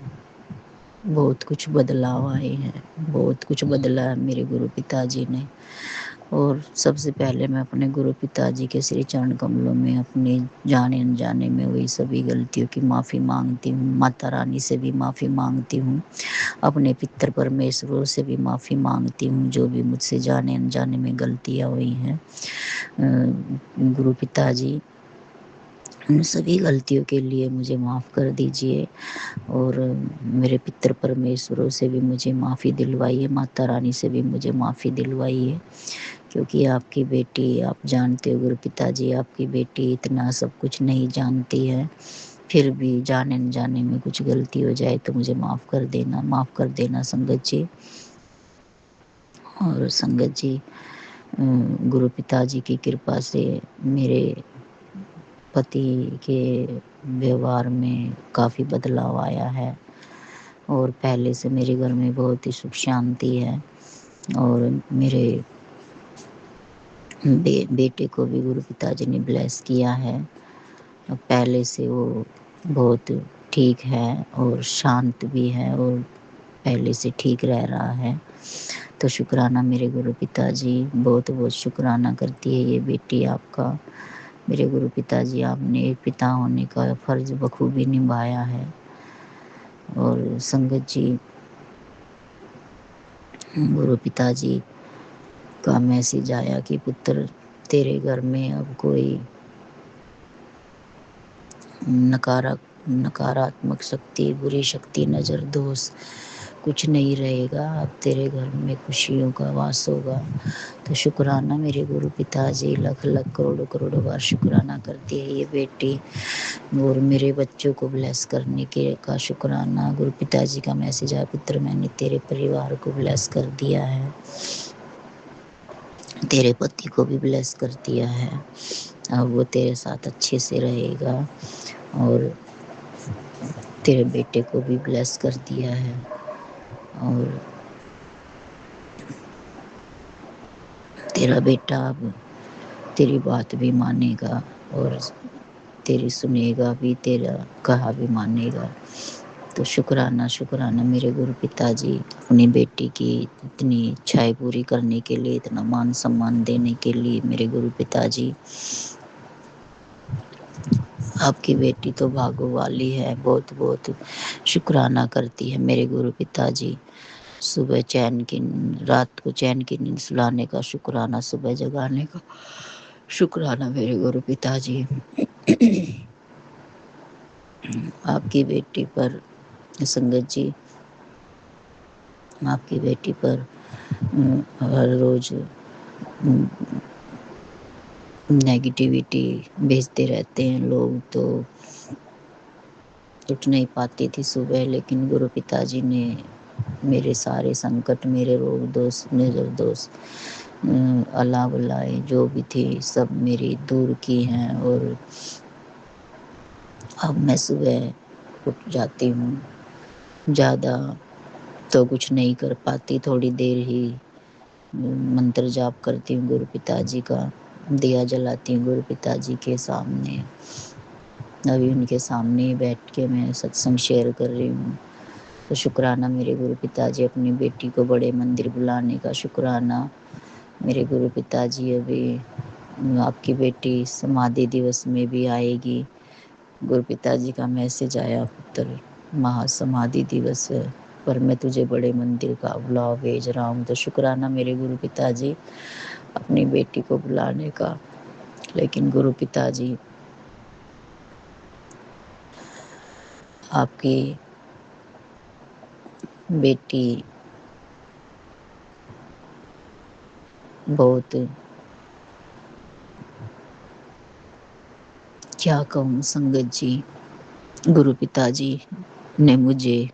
बहुत कुछ बदलाव आए हैं, बहुत कुछ बदला है मेरे गुरु पिताजी ने। और सबसे पहले मैं अपने गुरु पिताजी के श्री चरण कमलों में अपने जाने अनजाने में हुई सभी गलतियों की माफ़ी मांगती हूँ। माता रानी से भी माफ़ी मांगती हूँ, अपने पितर परमेश्वरों से भी माफ़ी मांगती हूँ, जो भी मुझसे जाने अनजाने में गलतियाँ हुई हैं। गुरु पिताजी, उन सभी गलतियों के लिए मुझे माफ़ कर दीजिए, और मेरे पितर परमेश्वरों से भी मुझे माफ़ी दिलवाइए, माता रानी से भी मुझे माफ़ी दिलवाइए, क्योंकि आपकी बेटी, आप जानते हो गुरु पिताजी, आपकी बेटी इतना सब कुछ नहीं जानती है, फिर भी जाने अनजाने में कुछ गलती हो जाए तो मुझे माफ़ कर देना संगत जी। और संगत जी, गुरु पिताजी की कृपा से मेरे पति के व्यवहार में काफ़ी बदलाव आया है, और पहले से मेरे घर में बहुत ही सुख शांति है। और मेरे बेटे को भी गुरु पिताजी ने ब्लेस किया है, पहले से वो बहुत ठीक है और शांत भी है, और पहले से ठीक रह रहा है। तो शुक्राना मेरे गुरु पिताजी, बहुत बहुत शुक्राना करती है ये बेटी आपका। मेरे गुरु पिताजी, आपने एक पिता होने का फर्ज बखूबी निभाया है। और संगत जी, गुरु पिताजी का मैसेज आया कि पुत्र, तेरे घर में अब कोई नकारात्मक शक्ति, बुरी शक्ति, नज़र दोष कुछ नहीं रहेगा, अब तेरे घर में खुशियों का वास होगा। तो शुक्राना मेरे गुरु पिताजी, लख लख करोड़ों करोड़ों बार शुक्राना करती है ये बेटी। और मेरे बच्चों को ब्लेस करने के का शुक्राना। गुरु पिताजी का मैसेज आया, पुत्र मैंने तेरे परिवार को ब्लेस कर दिया है, तेरे पति को भी ब्लेस कर दिया है, अब वो तेरे साथ अच्छे से रहेगा, और तेरे बेटे को भी ब्लेस कर दिया है, और तेरा बेटा अब तेरी बात भी मानेगा, और तेरी सुनेगा भी, तेरा कहा भी मानेगा। तो शुक्राना शुक्राना मेरे गुरु पिताजी, अपनी बेटी की इतनी इच्छाएं पूरी करने के लिए, इतना मान सम्मान देने के लिए मेरे गुरु पिताजी। आपकी बेटी तो भागो वाली है, बहुत बहुत शुक्राना करती है मेरे गुरु पिताजी। सुबह चैन की रात को चैन की नींद सुलाने का शुक्राना, सुबह जगाने का शुक्राना मेरे गुरु पिताजी। आपकी बेटी पर संगत जी, आपकी बेटी पर हर रोज नेगेटिविटी भेजते रहते हैं लोग, तो उठ नहीं पाती थी सुबह, लेकिन गुरु पिताजी ने मेरे सारे संकट, मेरे रोग दोष, नजर दोष, अला बलाएं जो भी थी सब मेरी दूर की हैं। और अब मैं सुबह उठ जाती हूँ, ज़्यादा तो कुछ नहीं कर पाती, थोड़ी देर ही मंत्र जाप करती हूँ गुरु पिताजी का, दिया जलाती हूँ गुरु पिताजी के सामने। अभी उनके सामने ही बैठ के मैं सत्संग शेयर कर रही हूँ। तो शुक्राना मेरे गुरु पिताजी, अपनी बेटी को बड़े मंदिर बुलाने का शुक्राना मेरे गुरु पिताजी। अभी आपकी बेटी समाधि दिवस में भी आएगी, गुरु पिताजी का मैसेज आया, पुत्र महासमाधि दिवस है पर मैं तुझे बड़े मंदिर का बुलाव भेज रहा हूँ। तो शुक्राना मेरे गुरु पिताजी अपनी बेटी को बुलाने का। लेकिन गुरु पिताजी, आपकी बेटी बहुत, क्या कहूँ संगत जी, गुरु पिताजी ने मुझे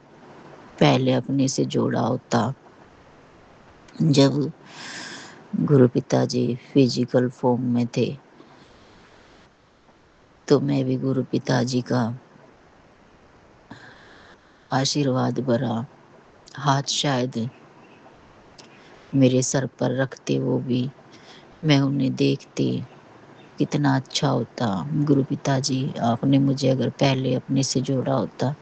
पहले अपने से जोड़ा होता। जब गुरु पिताजी फिजिकल फॉर्म में थे तो मैं भी गुरु पिताजी का आशीर्वाद भरा हाथ शायद मेरे सर पर रखते, वो भी मैं उन्हें देखती, कितना अच्छा होता। गुरु पिताजी, आपने मुझे अगर पहले अपने से जोड़ा होता।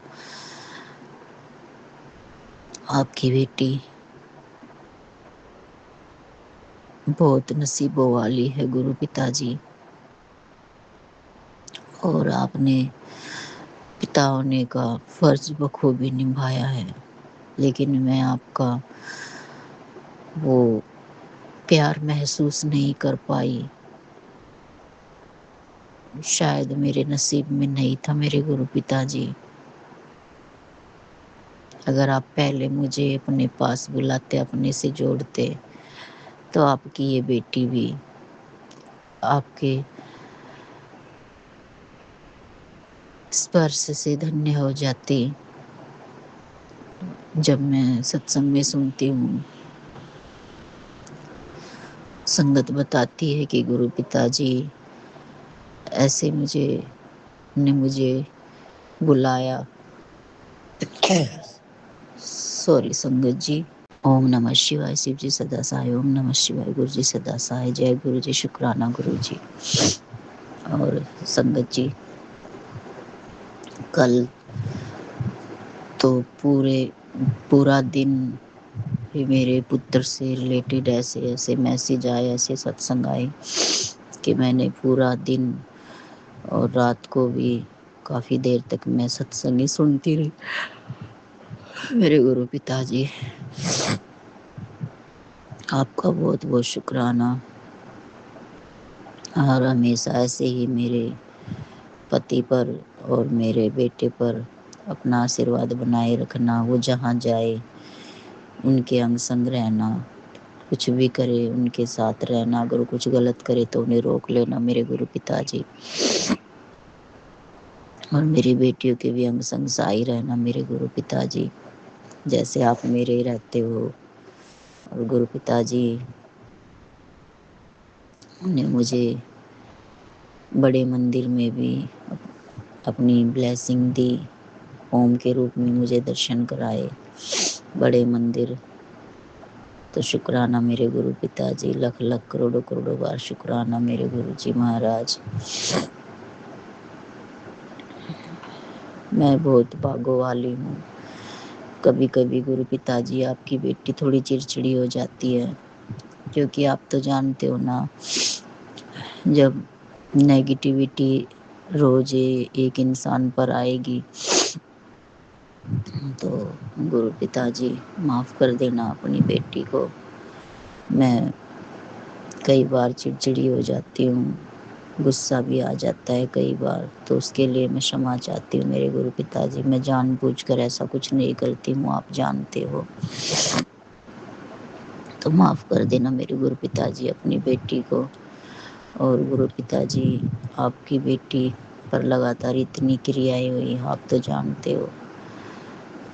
आपकी बेटी बहुत नसीबों वाली है गुरु पिताजी, और आपने पिता होने का फर्ज बखूबी निभाया है। लेकिन मैं आपका वो प्यार महसूस नहीं कर पाई, शायद मेरे नसीब में नहीं था मेरे गुरु पिताजी। अगर आप पहले मुझे अपने पास बुलाते, अपने से जोड़ते, तो आपकी ये बेटी भी आपके स्पर्श से धन्य हो जाती। जब मैं सत्संग में सुनती हूँ, संगत बताती है कि गुरु पिताजी ऐसे मुझे बुलाया। सॉरी संगत जी। ओम नमः शिवाय, शिव जी सदा सहाय। ओम नमः शिवाय, गुरु जी सदा सहाय। जय गुरु जी, शुक्राना गुरु जी। और संगत जी, कल तो पूरा दिन ही मेरे पुत्र से रिलेटेड ऐसे ऐसे मैसेज आए, ऐसे सत्संग आए कि मैंने पूरा दिन और रात को भी काफ़ी देर तक मैं सत्संग ही सुनती रही। मेरे गुरु पिताजी, आपका बहुत बहुत शुक्राना। और हमेशा ऐसे ही मेरे पति पर और मेरे बेटे पर अपना आशीर्वाद बनाए रखना। वो जहाँ जाए उनके अंग संग रहना, कुछ भी करे उनके साथ रहना। अगर वो कुछ गलत करे तो उन्हें रोक लेना मेरे गुरु पिताजी। और मेरी बेटियों के भी अंग संग साई रहना मेरे गुरु पिताजी, जैसे आप मेरे रहते हो। और गुरु पिताजी ने मुझे बड़े मंदिर में भी अपनी ब्लेसिंग दी, ओम के रूप में मुझे दर्शन कराए बड़े मंदिर। तो शुक्राना मेरे गुरु पिताजी, लख लख करोड़ों करोड़ों बार शुक्राना मेरे गुरु जी महाराज। मैं बहुत भागो वाली हूँ। कभी कभी गुरु पिताजी, आपकी बेटी थोड़ी चिड़चिड़ी हो जाती है, क्योंकि आप तो जानते हो ना, जब नेगेटिविटी रोज एक इंसान पर आएगी। तो गुरु पिताजी माफ़ कर देना अपनी बेटी को। मैं कई बार चिड़चिड़ी हो जाती हूँ, गुस्सा भी आ जाता है कई बार, तो उसके लिए मैं क्षमा चाहती हूँ मेरे गुरु पिताजी। मैं जानबूझकर ऐसा कुछ नहीं करती हूँ, आप जानते हो। तो माफ़ कर देना मेरे गुरु पिताजी अपनी बेटी को। और गुरु पिताजी, आपकी बेटी पर लगातार इतनी क्रियाएं हुई, आप तो जानते हो,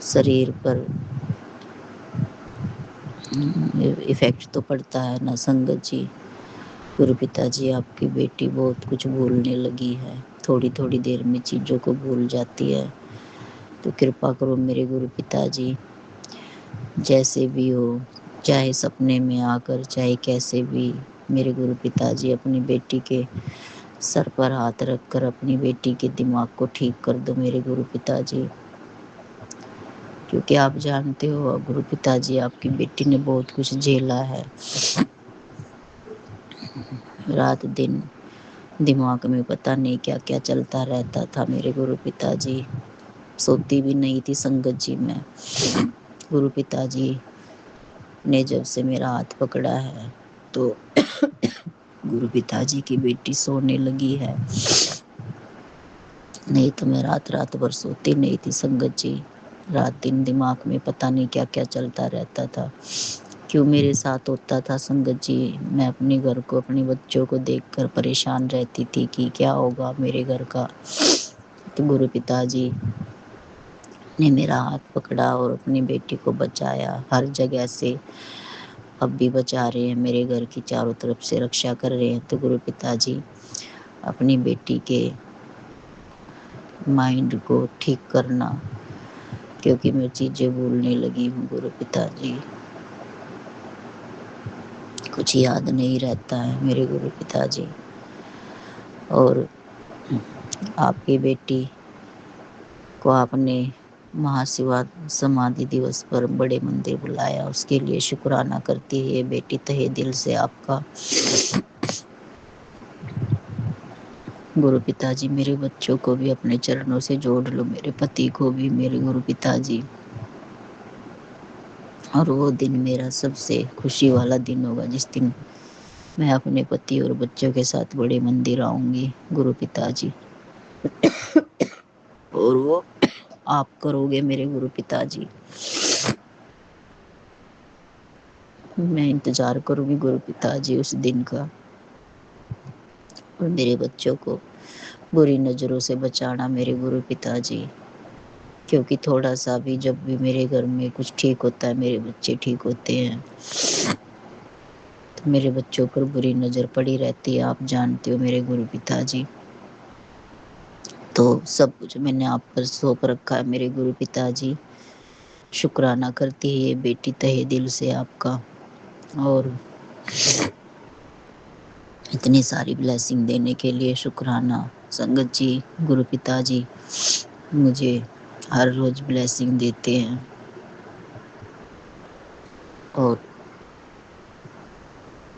शरीर पर इफ़ेक्ट तो पड़ता है ना संगत जी। गुरु पिताजी, आपकी बेटी बहुत कुछ भूलने लगी है, थोड़ी थोड़ी देर में चीज़ों को भूल जाती है। तो कृपा करो मेरे गुरु पिताजी, जैसे भी हो, चाहे सपने में आकर, चाहे कैसे भी, मेरे गुरु पिताजी अपनी बेटी के सर पर हाथ रखकर अपनी बेटी के दिमाग को ठीक कर दो मेरे गुरु पिताजी। क्योंकि आप जानते हो गुरु पिताजी, आपकी बेटी ने बहुत कुछ झेला है। रात दिन दिमाग में पता नहीं क्या क्या चलता रहता था मेरे गुरु पिताजी। सोती भी नहीं थी संगत जी मैं। गुरु पिताजी ने जब से मेरा हाथ पकड़ा है, तो गुरु पिताजी की बेटी सोने लगी है। नहीं तो मैं रात रात भर सोती नहीं थी संगत जी। रात दिन दिमाग में पता नहीं क्या क्या चलता रहता था। क्यों मेरे साथ होता था संगत जी। मैं अपने घर को, अपने बच्चों को देखकर परेशान रहती थी कि क्या होगा मेरे घर का। तो गुरु पिताजी ने मेरा हाथ पकड़ा और अपनी बेटी को बचाया हर जगह से। अब भी बचा रहे हैं, मेरे घर की चारों तरफ से रक्षा कर रहे हैं। तो गुरु पिताजी, अपनी बेटी के माइंड को ठीक करना, क्योंकि मैं चीज़ें भूलने लगी हूँ गुरु पिताजी। कुछ याद नहीं रहता है मेरे गुरु पिताजी। और आपकी बेटी को आपने महाशिवा समाधि दिवस पर बड़े मंदिर बुलाया, उसके लिए शुक्राना करती है ये बेटी तहे दिल से आपका। गुरु पिताजी, मेरे बच्चों को भी अपने चरणों से जोड़ लो, मेरे पति को भी मेरे गुरु पिताजी। और वो दिन मेरा सबसे खुशी वाला दिन होगा जिस दिन मैं अपने पति और बच्चों के साथ बड़े मंदिर आऊंगी गुरु पिताजी। और वो आप करोगे मेरे गुरु पिताजी। मैं इंतजार करूंगी गुरु पिताजी उस दिन का। और मेरे बच्चों को बुरी नज़रों से बचाना मेरे गुरु पिताजी। क्योंकि थोड़ा सा भी जब भी मेरे घर में कुछ ठीक होता है, मेरे बच्चे ठीक होते हैं, तो मेरे बच्चों पर बुरी नज़र पड़ी रहती है, आप जानते हो मेरे गुरु पिताजी। तो सब कुछ मैंने आप पर सौंप रखा है मेरे गुरु पिताजी। शुक्राना करती है ये बेटी तहे दिल से आपका। और इतनी सारी ब्लेसिंग देने के लिए शुक्राना संगत जी। गुरु पिताजी मुझे हर रोज ब्लेसिंग देते हैं और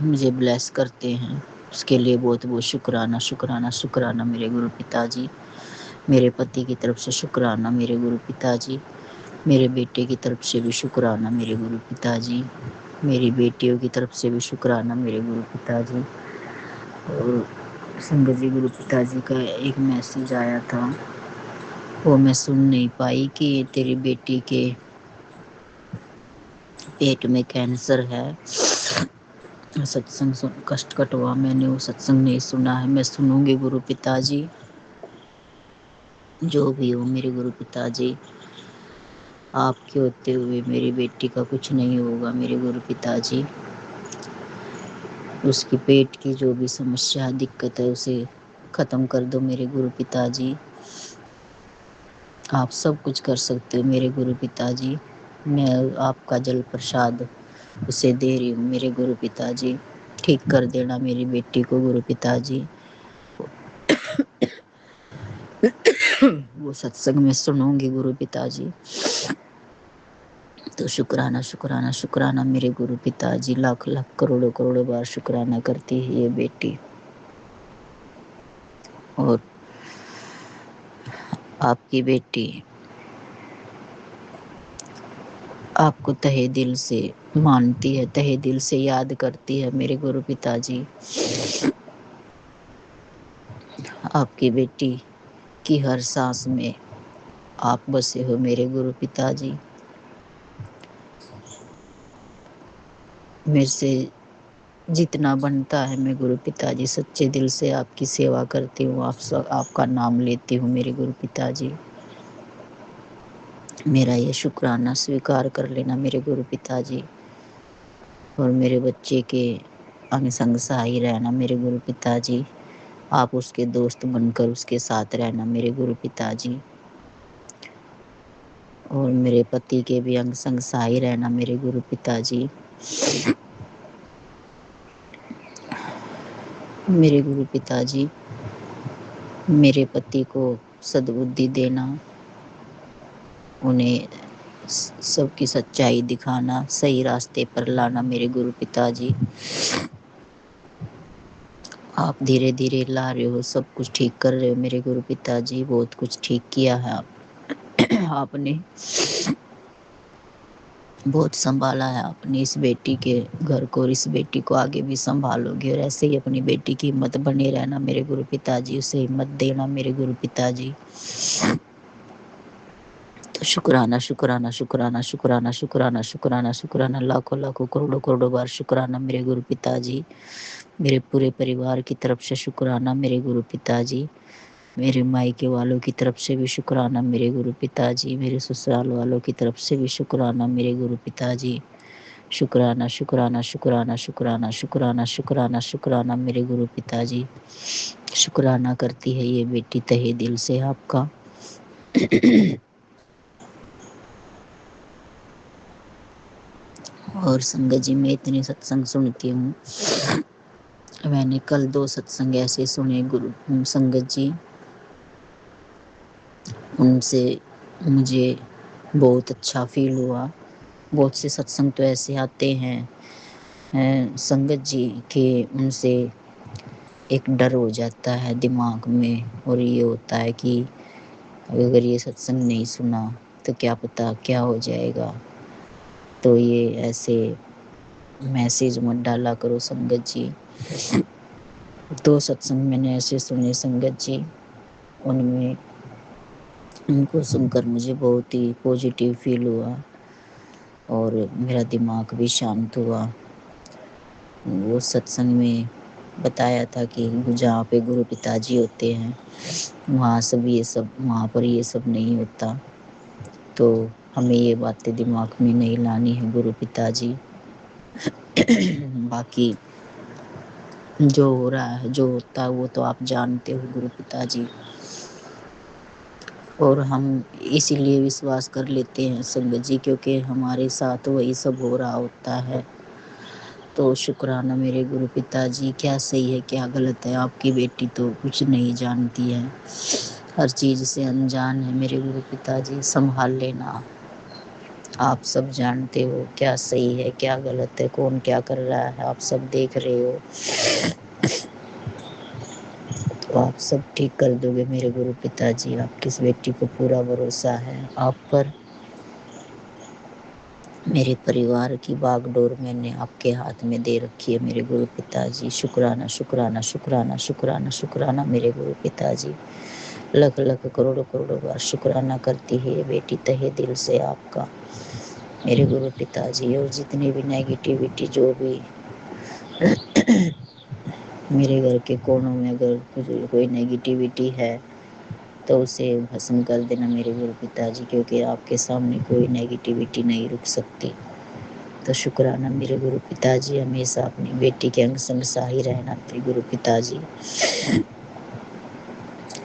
मुझे ब्लेस करते हैं, उसके लिए बहुत बहुत शुक्राना शुक्राना शुक्राना मेरे गुरु पिताजी। मेरे पति की तरफ से शुक्राना मेरे गुरु पिताजी। मेरे बेटे की तरफ से भी शुक्राना मेरे गुरु पिताजी। मेरी बेटियों की तरफ से भी शुक्राना मेरे गुरु पिताजी। और संगत जी, गुरु पिताजी का एक मैसेज आया था, वो मैं सुन नहीं पाई कि तेरी बेटी के पेट में कैंसर है। सत्संग सुन कष्ट कटवा, मैंने वो सत्संग नहीं सुना है, मैं सुनूंगी गुरु पिताजी। जो भी हो मेरे गुरु पिताजी, आपके होते हुए मेरी बेटी का कुछ नहीं होगा मेरे गुरु पिताजी। उसकी पेट की जो भी समस्या दिक्कत है उसे ख़त्म कर दो मेरे गुरु पिताजी। आप सब कुछ कर सकते हो मेरे गुरु पिताजी। मैं आपका जल प्रसाद उसे दे रही हूँ मेरे गुरु पिताजी। ठीक कर देना मेरी बेटी को गुरु पिताजी। वो सत्संग में सुनूंगी गुरु पिताजी। तो शुक्राना शुक्राना शुक्राना मेरे गुरु पिताजी। लाख लाख करोड़ों करोड़ों बार शुक्राना करती है ये बेटी। और आपकी बेटी आपको तहे दिल से मानती है, तहे दिल से याद करती है मेरे गुरु पिताजी। आपकी बेटी की हर सांस में आप बसे हो मेरे गुरु पिताजी। मेरे से जितना बनता है मैं गुरु पिताजी सच्चे दिल से आपकी सेवा करती हूँ, आपका नाम लेती हूँ मेरे गुरु पिताजी। मेरा ये शुक्राना स्वीकार कर लेना मेरे गुरु पिताजी, और मेरे बच्चे के अंग संग सहाय रहना मेरे गुरु पिताजी। आप उसके दोस्त बनकर उसके साथ रहना मेरे गुरु पिताजी, और मेरे पति के भी अंग संग सहाय रहना मेरे गुरु पिताजी। मेरे गुरु पिताजी मेरे पति को सद्बुद्धि देना, उन्हें सबकी सच्चाई दिखाना, सही रास्ते पर लाना मेरे गुरु पिताजी। आप धीरे धीरे ला रहे हो, सब कुछ ठीक कर रहे हो मेरे गुरु पिताजी। बहुत कुछ ठीक किया है आपने बहुत संभाला है आपने इस बेटी के घर को, और इस बेटी को आगे भी संभालोगे, और ऐसे ही अपनी बेटी की हिम्मत बने रहना मेरे गुरु पिताजी। उसे हिम्मत देना मेरे गुरु पिताजी। तो शुक्राना शुक्राना शुक्राना शुक्राना शुक्राना शुक्राना शुक्राना, लाखों लाखों करोड़ों करोड़ों बार शुक्राना मेरे गुरु पिताजी। मेरे पूरे परिवार की तरफ से शुक्राना मेरे गुरु पिताजी। मेरे मायके वालों की तरफ से भी शुक्राना मेरे गुरु पिताजी। मेरे ससुराल वालों की तरफ से भी शुक्राना मेरे गुरु पिताजी। शुक्राना शुक्राना शुक्राना शुक्राना शुक्राना शुक्राना शुक्राना मेरे गुरु पिताजी। शुक्राना करती है ये बेटी तहे दिल से आपका। और संगत जी, मैं इतने सत्संग सुनती हूँ। मैंने कल 2 सत्संग ऐसे सुने गुरु संगत जी, उनसे मुझे बहुत अच्छा फील हुआ। बहुत से सत्संग तो ऐसे आते हैं संगत जी के, उनसे एक डर हो जाता है दिमाग में, और ये होता है कि अगर ये सत्संग नहीं सुना तो क्या पता क्या हो जाएगा। तो ये ऐसे मैसेज मत डाला करो संगत जी। 2 सत्संग मैंने ऐसे सुने संगत जी, उनमें उनको सुनकर मुझे बहुत ही पॉजिटिव फील हुआ, और मेरा दिमाग भी शांत हुआ। वो सत्संग में बताया था कि जहाँ पे गुरु पिताजी होते हैं वहाँ पर ये सब नहीं होता। तो हमें ये बातें दिमाग में नहीं लानी है गुरु पिताजी। बाकी जो हो रहा है, जो होता है, वो तो आप जानते हो गुरु पिताजी। और हम इसीलिए विश्वास कर लेते हैं संगत जी, क्योंकि हमारे साथ वही सब हो रहा होता है। तो शुक्राना मेरे गुरु पिताजी। क्या सही है क्या गलत है, आपकी बेटी तो कुछ नहीं जानती है, हर चीज़ से अनजान है मेरे गुरु पिताजी। संभाल लेना, आप सब जानते हो क्या सही है क्या गलत है, कौन क्या कर रहा है, आप सब देख रहे हो। तो आप सब ठीक कर दोगे मेरे गुरु पिताजी। आपकी इस बेटी को पूरा भरोसा है आप पर। मेरे परिवार की बागडोर मैंने आपके हाथ में दे रखी है मेरे गुरु पिताजी। शुक्राना शुक्राना शुक्राना शुक्राना शुक्राना मेरे गुरु पिताजी। लख लख करोड़ों करोड़ों बार शुक्राना करती है ये बेटी तहे दिल से आपका मेरे गुरु पिताजी। और जितनी भी नेगेटिविटी, जो भी मेरे घर के कोनों में अगर कोई नेगेटिविटी है तो उसे भस्म कर देना मेरे गुरु पिताजी, क्योंकि आपके सामने कोई नेगेटिविटी नहीं रुक सकती। तो शुक्राना मेरे गुरु पिताजी, हमेशा अपनी बेटी के अंग संग सहाय रहना मेरे गुरु पिताजी,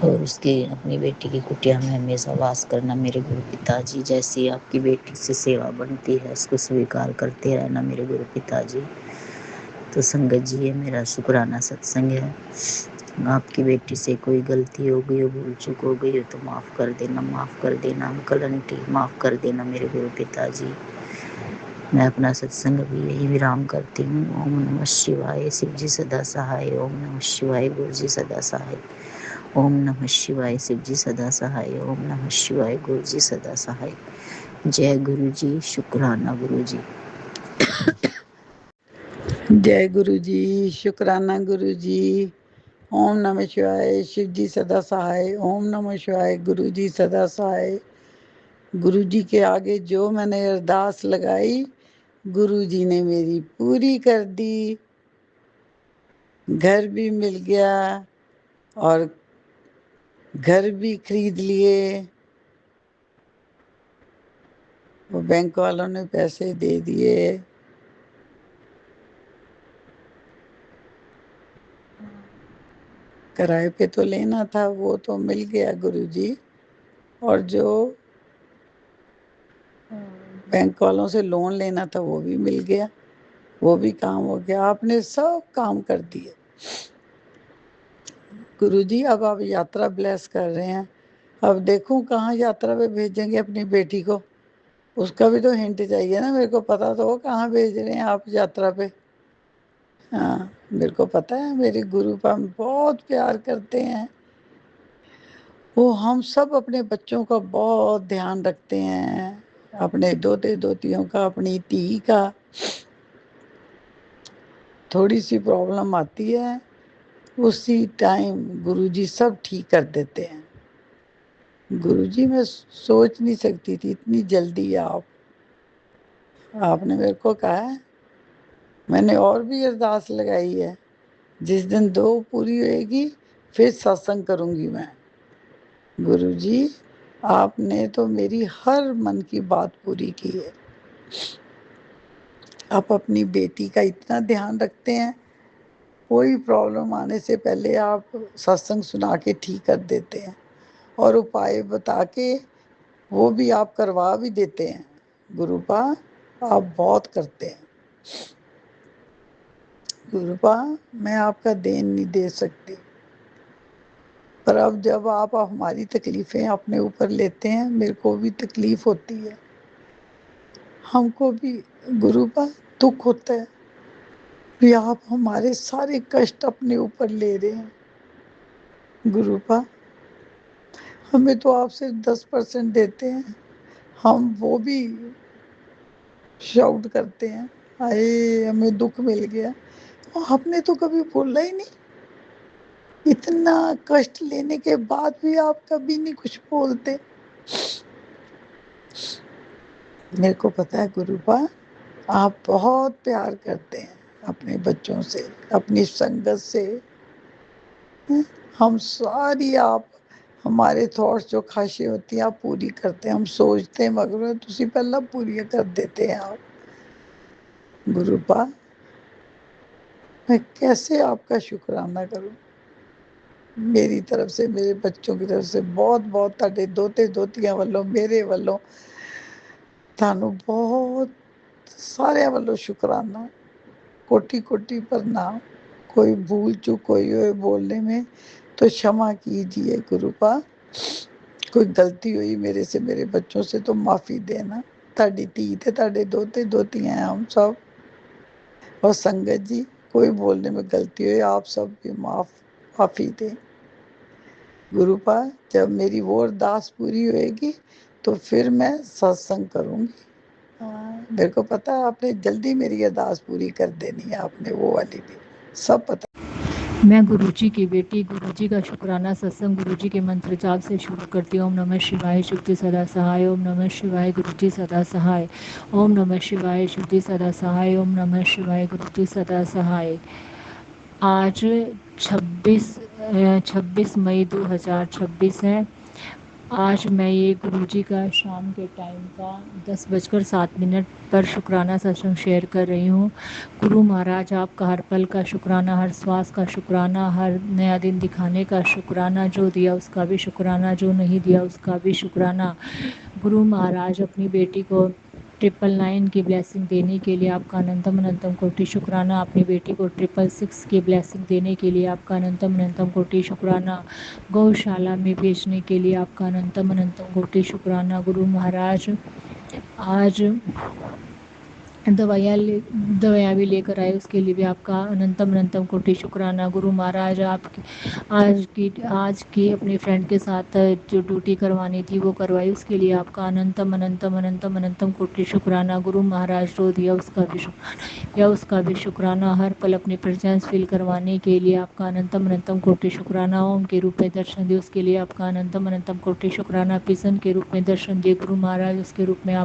और उसके अपनी बेटी की कुटिया में हमेशा वास करना मेरे गुरु पिताजी। जैसी आपकी बेटी से सेवा बनती है उसको स्वीकार करते रहना मेरे गुरु पिताजी। तो संगत जी, ये मेरा शुक्राना सत्संग है। आपकी बेटी से कोई गलती हो गई हो, भूल चूक हो गई हो तो माफ़ कर देना, माफ़ कर देना। अंकल आंटी माफ़ कर देना मेरे गुरु पिताजी। मैं अपना सत्संग अभी यही विराम करती हूँ। ओम नमः शिवाय। शिव जी सदा सहाय। ओम नमः शिवाय। गुरु जी सदा सहाय। ओम नमः शिवाय। शिव जी सदा सहाय। ओम नमः शिवाय। गुरु जी सदा सहाय। जय गुरु जी। शुक्राना गुरु जी। जय गुरु जी। शुक्राना गुरु जी। ओम नमः शिवाय। शिव जी सदा सहाय। ओम नमः शिवाय। गुरु जी सदा सहाय। गुरु जी के आगे जो मैंने अरदास लगाई, गुरु जी ने मेरी पूरी कर दी। घर भी मिल गया और घर भी खरीद लिए। वो बैंक वालों ने पैसे दे दिए। किराए पे तो लेना था, वो तो मिल गया गुरु जी। और जो बैंक वालों से लोन लेना था वो भी मिल गया, वो भी काम हो गया। आपने सब काम कर दिए गुरु जी। अब आप यात्रा ब्लेस कर रहे हैं। अब देखूं कहाँ यात्रा पे भेजेंगे अपनी बेटी को, उसका भी तो हिंट चाहिए ना। मेरे को पता तो हो कहाँ भेज रहे हैं आप यात्रा पे। हाँ, मेरे को पता है मेरे गुरु पर हम बहुत प्यार करते हैं। वो हम सब अपने बच्चों का बहुत ध्यान रखते हैं, अपने दोते दोतियों का, अपनी धी का। थोड़ी सी प्रॉब्लम आती है, उसी टाइम गुरुजी सब ठीक कर देते हैं। गुरुजी मैं सोच नहीं सकती थी इतनी जल्दी आपने मेरे को कहा है। मैंने और भी अरदास लगाई है, जिस दिन 2 पूरी होएगी फिर सत्संग करूंगी मैं। गुरुजी आपने तो मेरी हर मन की बात पूरी की है। आप अपनी बेटी का इतना ध्यान रखते हैं, कोई प्रॉब्लम आने से पहले आप सत्संग सुना के ठीक कर देते हैं और उपाय बता के वो भी आप करवा भी देते हैं। गुरुपा आप बहुत करते हैं। गुरुपा मैं आपका देन नहीं दे सकती, पर अब जब आप हमारी तकलीफें अपने ऊपर लेते हैं, मेरे को भी तकलीफ होती है, हमको भी गुरुपा दुख होता है भी आप हमारे सारे कष्ट अपने ऊपर ले रहे हैं। गुरुपा हमें तो आप सिर्फ 10% देते हैं, हम वो भी शाउट करते हैं, हाय हमें दुख मिल गया। आपने तो कभी बोला ही नहीं। इतना कष्ट लेने के बाद भी आप कभी नहीं कुछ बोलते। मेरे को पता है गुरुपा आप बहुत प्यार करते हैं अपने बच्चों से, अपनी संगत से। हम सारी आप हमारे थॉट्स जो ख्वाहिशें होती हैं आप पूरी करते हैं। हम सोचते हैं मगर तुसी पहला पूरी कर देते हैं आप। गुरुपा मैं कैसे आपका शुक्राना करूं। मेरी तरफ से, मेरे बच्चों की तरफ से बहुत बहुत ਤੁਹਾਡੇ ਦੋਤੇ ਦੋਤੀਆਂ ਵੱਲੋਂ, ਮੇਰੇ ਵੱਲੋਂ ਤੁਹਾਨੂੰ बहुत सारे ਵੱਲੋਂ शुक्राना, कोटि कोटि प्रणाम। कोई भूल चूक हुई हो बोलने में तो क्षमा कीजिए गुरुपा। कोई गलती हुई मेरे से, मेरे बच्चों से तो माफ़ी देना। ਤੁਹਾਡੀ ਧੀ ਤੇ ਤੁਹਾਡੇ ਦੋਤੇ ਦੋਤੀਆਂ हैं हम सब। और संगत जी कोई बोलने में गलती हुई आप सब भी माफ़ी दें। गुरुपा जब मेरी वो अरदास पूरी होएगी तो फिर मैं सत्संग करूंगी। मेरे को पता है आपने जल्दी मेरी अरदास पूरी कर देनी है, आपने वो वाली भी सब पता। मैं गुरुजी की बेटी, गुरुजी का शुक्राना सत्संग गुरुजी के मंत्र जाप से शुरू करती हूँ। ओम नमः शिवाय शुद्धि सदा सहाय। ओम नमः शिवाय गुरुजी सदा सहाय। ओम नमः शिवाय शुद्धि सदा सहाय। ओम नमः शिवाय गुरुजी सदा सहाय। आज 26 मई 2026 है। आज मैं ये गुरुजी का शाम के टाइम का 10:07 पर शुक्राना सत्संग शेयर कर रही हूँ। गुरु महाराज आपका हर पल का शुक्राना, हर श्वास का शुक्राना, हर नया दिन दिखाने का शुक्राना, जो दिया उसका भी शुक्राना, जो नहीं दिया उसका भी शुक्राना। गुरु महाराज अपनी बेटी को 999 की ब्लेसिंग देने के लिए आपका अनंतम अनंतम कोटि शुक्राना। अपनी बेटी को 666 की ब्लेसिंग देने के लिए आपका अनंतम अनंतम कोटि शुक्राना। गौशाला में भेजने के लिए आपका अनंतम अनंतम कोटि शुक्राना। गुरु महाराज आज दवाइयाँ भी लेकर आए, उसके लिए भी आपका अनंतम अनंतम कोटि शुक्राना। गुरु महाराज आपकी आज की अपनी फ्रेंड के साथ जो ड्यूटी करवानी थी वो करवाई, उसके लिए आपका अनंतम अनंतम अनंतम अनंतम कोटि शुक्राना। गुरु महाराज रो दिया उसका भी शुक्राना। हर पल अपनी प्रेजेंस फील करवाने के लिए आपका अनंतम अनंतम कोटि शुक्राना। ओम के रूप में दर्शन दिए, उसके लिए आपका अनंतम अनंतम कोटि शुक्राना। पिसन के रूप में दर्शन दिए गुरु महाराज, उसके रूप में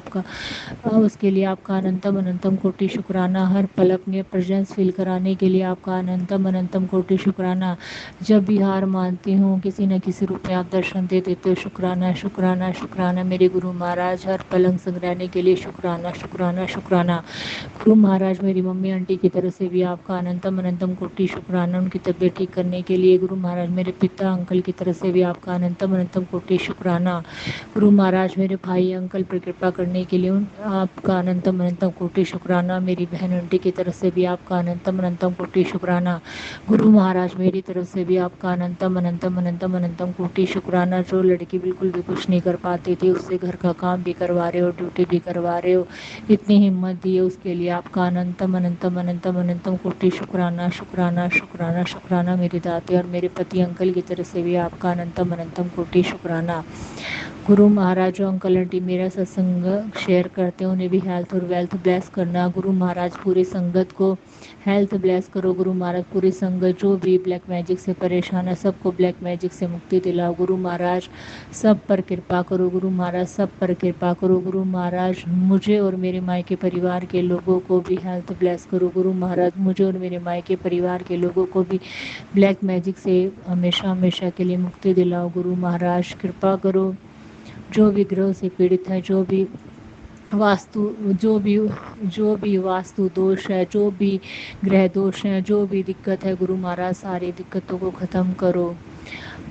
उसके लिए आपका अनंतम अनंतम कोटि शुक्राना। हर पल अपनी प्रेजेंस फील कराने के लिए आपका अनंतम अनंतम कोटि शुक्राना। जब भी हार मानती हूँ किसी न किसी रूप में आप दर्शन दे देते हो, शुक्राना शुक्राना शुक्राना। मेरे गुरु महाराज हर पलंग संग रहने के लिए शुक्राना शुक्राना शुक्राना। गुरु महाराज मेरी मम्मी आंटी की तरफ से भी आपका अनंतम अनंतम कोटि शुक्राना। उनकी तबीयत ठीक करने के लिए गुरु महाराज मेरे पिता अंकल की तरफ से भी आपका अनंतम अनंतम कोटि शुक्राना। गुरु महाराज मेरे भाई अंकल पर कृपा करने के लिए आपका अनंतम अनंतम कोटि शुक्राना। मेरी बहन आंटी की तरफ से भी आपका अनंतम अनंतम कोटि शुक्राना। गुरु महाराज मेरी तरफ से भी आपका अनंतम अनंतम अनंतम अनंतम कोटि शुक्राना। जो लड़की बिल्कुल भी कुछ नहीं कर पाती थी उससे घर का काम भी करवा रहे हो, ड्यूटी भी करवा रहे हो, इतनी हिम्मत दी है, उसके लिए आपका अनंतम अनंतम अनंतम अनंतम कोटि शुक्राना शुक्राना शुक्राना शुक्राना। मेरे दाते और मेरे पति अंकल की तरफ से भी आपका अनंतम अनंतम कोटि शुक्राना। गुरु महाराज जो अंकल आंटी मेरा सत्संग शेयर करते हैं उन्हें भी हेल्थ और वेल्थ ब्लेस करना। गुरु महाराज पूरी संगत को हेल्थ ब्लेस करो। गुरु महाराज पूरी संगत जो भी ब्लैक मैजिक से परेशान है सबको ब्लैक मैजिक से मुक्ति दिलाओ। गुरु महाराज सब पर कृपा करो। गुरु महाराज सब पर कृपा करो। गुरु महाराज मुझे और मेरे मायके परिवार के लोगों को भी हेल्थ ब्लेस करो। गुरु महाराज मुझे और मेरे मायके परिवार के लोगों को भी ब्लैक मैजिक से हमेशा हमेशा के लिए मुक्ति दिलाओ। गुरु महाराज कृपा करो। जो भी ग्रह से पीड़ित है, वास्तु जो भी वास्तु दोष है, जो भी ग्रह दोष है, जो भी दिक्कत है, गुरु महाराज सारी दिक्कतों को ख़त्म करो।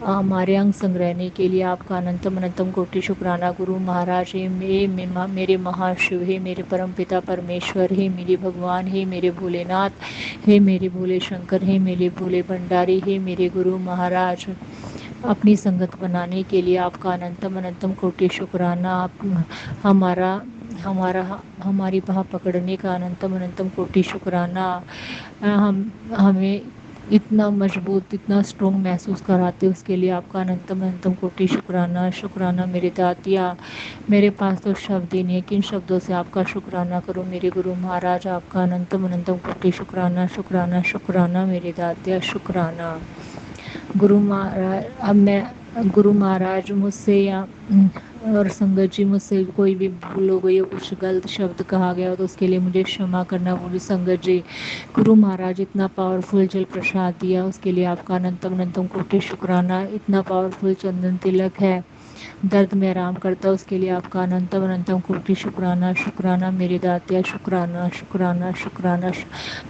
हमारे अंग संग्रहने के लिए आपका अनंतम अनंतम कोटि शुक्राना। गुरु महाराज हे मेरे महाशिव, हे मेरे परम पिता परमेश्वर, हे मेरे भगवान, हे मेरे भोलेनाथ, हे मेरे भोले शंकर, हे मेरे भोले भंडारी, हे मेरे गुरु महाराज अपनी संगत बनाने के लिए आपका अनंतम अनंतम कोटि शुक्राना। आप हमारी बाह पकड़ने का अनंतम अनंतम कोटि शुक्राना। हमें इतना मजबूत इतना स्ट्रोंग महसूस कराते उसके लिए आपका अनंतम अनंतम कोटि शुक्राना शुक्राना। मेरे दातिया मेरे पास तो शब्द ही नहीं है, किन शब्दों से आपका शुक्राना करूं। मेरे गुरु महाराज आपका अनंतम अनंतम कोटि शुक्राना शुक्राना शुक्राना। मेरे दातिया शुक्राना। गुरु महाराज मुझसे या और संगत जी मुझसे कोई भी भूल हो गई हो, कुछ गलत शब्द कहा गया हो तो उसके लिए मुझे क्षमा करना। बोली संगत जी गुरु महाराज इतना पावरफुल जल प्रसाद दिया उसके लिए आपका अनंतम अनंतम कोटि शुक्राना। इतना पावरफुल चंदन तिलक है, दर्द में आराम करता है, उसके लिए आपका अनंतम अनंतम कोटि शुक्राना शुक्राना। मेरे दातिया शुक्राना शुक्राना शुक्राना।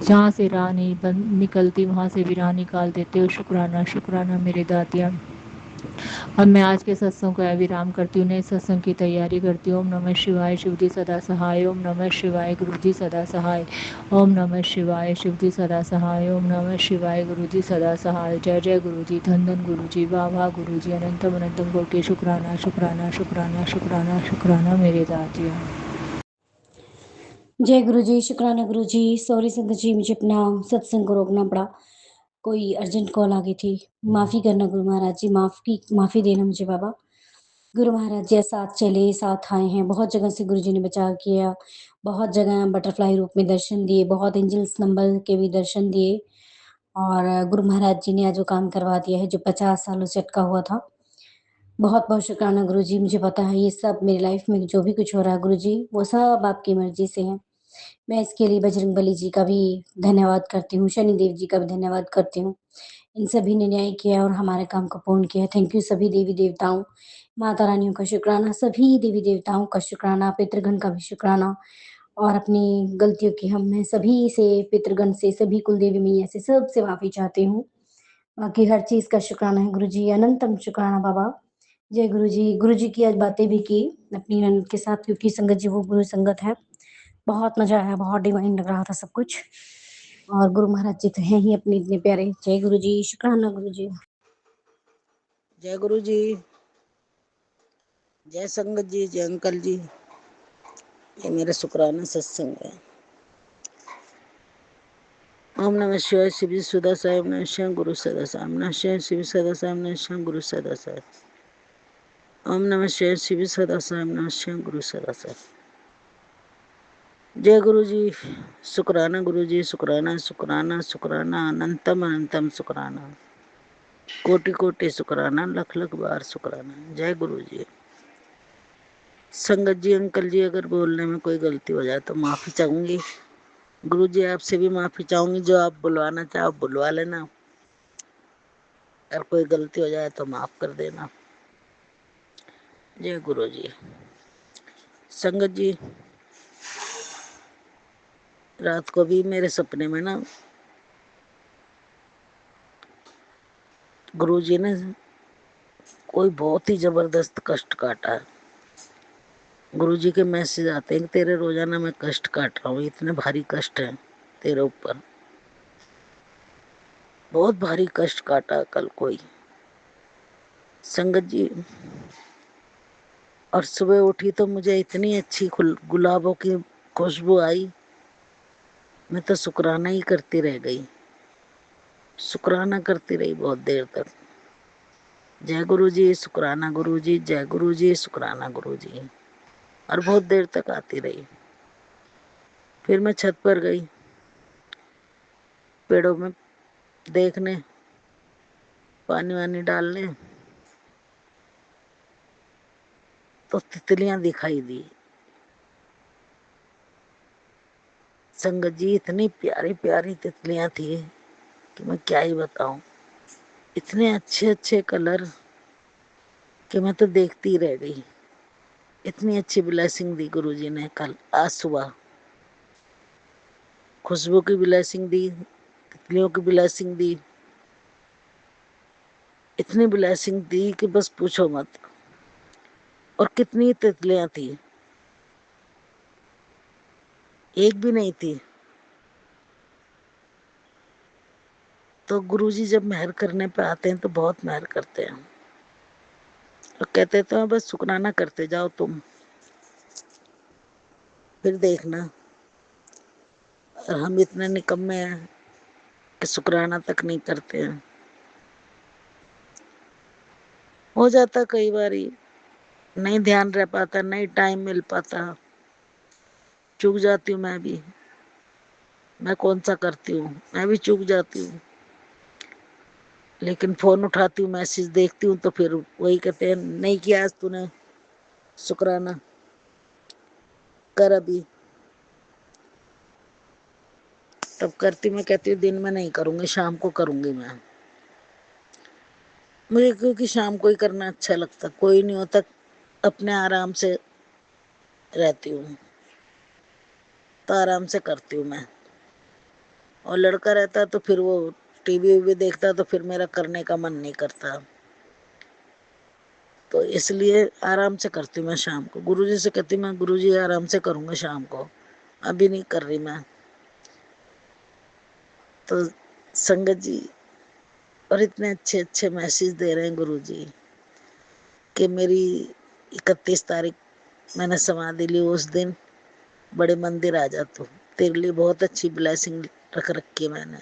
जहाँ से राह नहीं निकलती वहाँ से भी राह निकाल देते हो, शुक्राना शुक्राना मेरे दातिया। अब मैं आज के सत्संग को विराम करती हूँ, नए सत्संग की तैयारी करती हूँ। ओम नमः शिवाय, शिव जी सदा सहाय। ओम नमः शिवाय, गुरु जी सदा सहाय। ओम नमः शिवाय, शिव जी सदा सहाय। ओम नमः शिवाय, गुरु जी सदा सहाय। जय जय गुरु जी, धन धन गुरु जी, वाह वाह गुरु जी। अनंतम अनंतम कोटि शुक्राना शुक्राना शुक्राना शुक्राना शुक्राना मेरे दातिया। जय गुरु जी, शुक्राना गुरु जी। सॉरी संगत जी, मुझे अपना सत्संग को रोकना पड़ा, कोई अर्जेंट कॉल आ गई थी। माफ़ी करना गुरु महाराज जी, माफ़ी देना मुझे बाबा। गुरु महाराज जी साथ चले, साथ आए हैं, बहुत जगह से गुरु जी ने बचाव किया, बहुत जगह बटरफ्लाई रूप में दर्शन दिए, बहुत एंजल्स नंबर के भी दर्शन दिए और गुरु महाराज जी ने आज वो काम करवा दिया है जो 50 सालों से अटका हुआ था। बहुत बहुत शुक्राना गुरु जी। मुझे पता है ये सब मेरी लाइफ में जो भी कुछ हो रहा है गुरु जी, वो सब आपकी मर्जी से है। मैं इसके लिए बजरंगबली जी का भी धन्यवाद करती हूँ, शनिदेव जी का भी धन्यवाद करती हूँ। इन सभी ने न्याय किया और हमारे काम को पूर्ण किया। थैंक यू सभी देवी देवताओं, माता रानियों का शुक्राना, सभी देवी देवताओं का शुक्राना, पितृगण का भी शुक्राना और अपनी गलतियों की मैं सभी से, पितृगण से, सभी कुल देवी मैया से, सबसे माफ़ी चाहती हूँ। बाकी हर चीज़ का शुक्राना है गुरु जी, अनंतम शुक्राना बाबा। जय गुरु जी। गुरु जी की आज बातें भी की अपनी ननद के साथ, क्योंकि संगत जी वो गुरु संगत है। बहुत मज़ा आया, बहुत डिवाइन लग रहा था सब कुछ और गुरु महाराज जी तो हैं ही अपने इतने प्यारे। जय गुरु जी, शुक्राना गुरु जी। जय गुरु जी, जय संगत जी, जय अंकल जी। ये मेरा शुक्राना सत्संग है। ओम नमः शिवाय शिव सदा साहेब नमः गुरु सदा साहेब नमः शिव सदा साहेब नमः गुरु सदा साहेब ओम नमः शिवाय शिव सदा साहेब नमः गुरु सदा साहेब। जय गुरु जी, शुक्राना गुरु जी, शुक्राना शुक्राना शुक्राना अनंतम अनंतम शुक्राना, कोटि कोटि शुक्राना, लख लख बार शुक्राना। जय गुरु जी। संगत जी, अंकल जी, अगर बोलने में कोई गलती हो जाए तो माफी चाहूंगी। गुरु जी आपसे भी माफी चाहूंगी, जो आप बुलवाना चाहो बुलवा लेना, अगर कोई गलती हो जाए तो माफ कर देना। जय गुरु जी। संगत जी, रात को भी मेरे सपने में ना गुरु जी ने कोई बहुत ही जबरदस्त कष्ट काटा है। गुरु जी के मैसेज आते हैं कि तेरे रोजाना मैं कष्ट काट रहा हूँ, इतने भारी कष्ट है तेरे ऊपर, बहुत भारी कष्ट काटा कल कोई। संगत जी, और सुबह उठी तो मुझे इतनी अच्छी गुलाबों की खुशबू आई, मैं तो शुक्राना ही करती रह गई, शुक्राना करती रही बहुत देर तक। जय गुरु जी, शुक्राना गुरु जी, जय गुरु जी, शुक्राना गुरु जी, और बहुत देर तक आती रही। फिर मैं छत पर गई पेड़ों में देखने, पानी वानी डालने, तो तितलियां दिखाई दी। संगत जी, इतनी प्यारी प्यारी तितलियां थी कि मैं क्या ही बताऊं, इतने अच्छे अच्छे कलर कि मैं तो देखती ही रह गई। इतनी अच्छी ब्लेसिंग दी गुरुजी ने कल आज सुबह, खुशबू की ब्लेसिंग दी, तितलियों की ब्लेसिंग दी, इतनी ब्लेसिंग दी कि बस पूछो मत। और कितनी तितलियां थी, एक भी नहीं थी। तो गुरुजी जब मेहर करने पे आते हैं तो बहुत मेहर करते हैं, और कहते तो हैं बस शुक्राना करते जाओ तुम, फिर देखना। और हम इतने निकम्मे हैं कि शुक्राना तक नहीं करते हैं। हो जाता कई बारी, नहीं ध्यान रह पाता, नहीं टाइम मिल पाता, चूक जाती हूँ मैं भी। मैं कौन सा करती हूँ, मैं भी चूक जाती हूँ। लेकिन फोन उठाती हूँ, मैसेज देखती हूँ, तो फिर वही कहते हैं नहीं किया आज तूने शुक्राना, कर अभी। तब करती, मैं कहती हूँ दिन में नहीं करूंगी, शाम को करूंगी मैं। मुझे क्योंकि शाम को ही करना अच्छा लगता, कोई नहीं होता, अपने आराम से रहती हूँ, तो आराम से करती हूँ मैं। और लड़का रहता तो फिर वो टीवी भी देखता, तो फिर मेरा करने का मन नहीं करता, तो इसलिए आराम से करती हूँ मैं शाम को। गुरुजी से कहती मैं गुरुजी आराम से करूंगा शाम को, अभी नहीं कर रही मैं। तो संगत जी, और इतने अच्छे अच्छे मैसेज दे रहे हैं गुरुजी कि मेरी 31 तारीख मैंने समाधि ली, उस दिन बड़े मंदिर आ जा तू, तेरे लिए बहुत अच्छी ब्लेसिंग रख रखी है मैंने।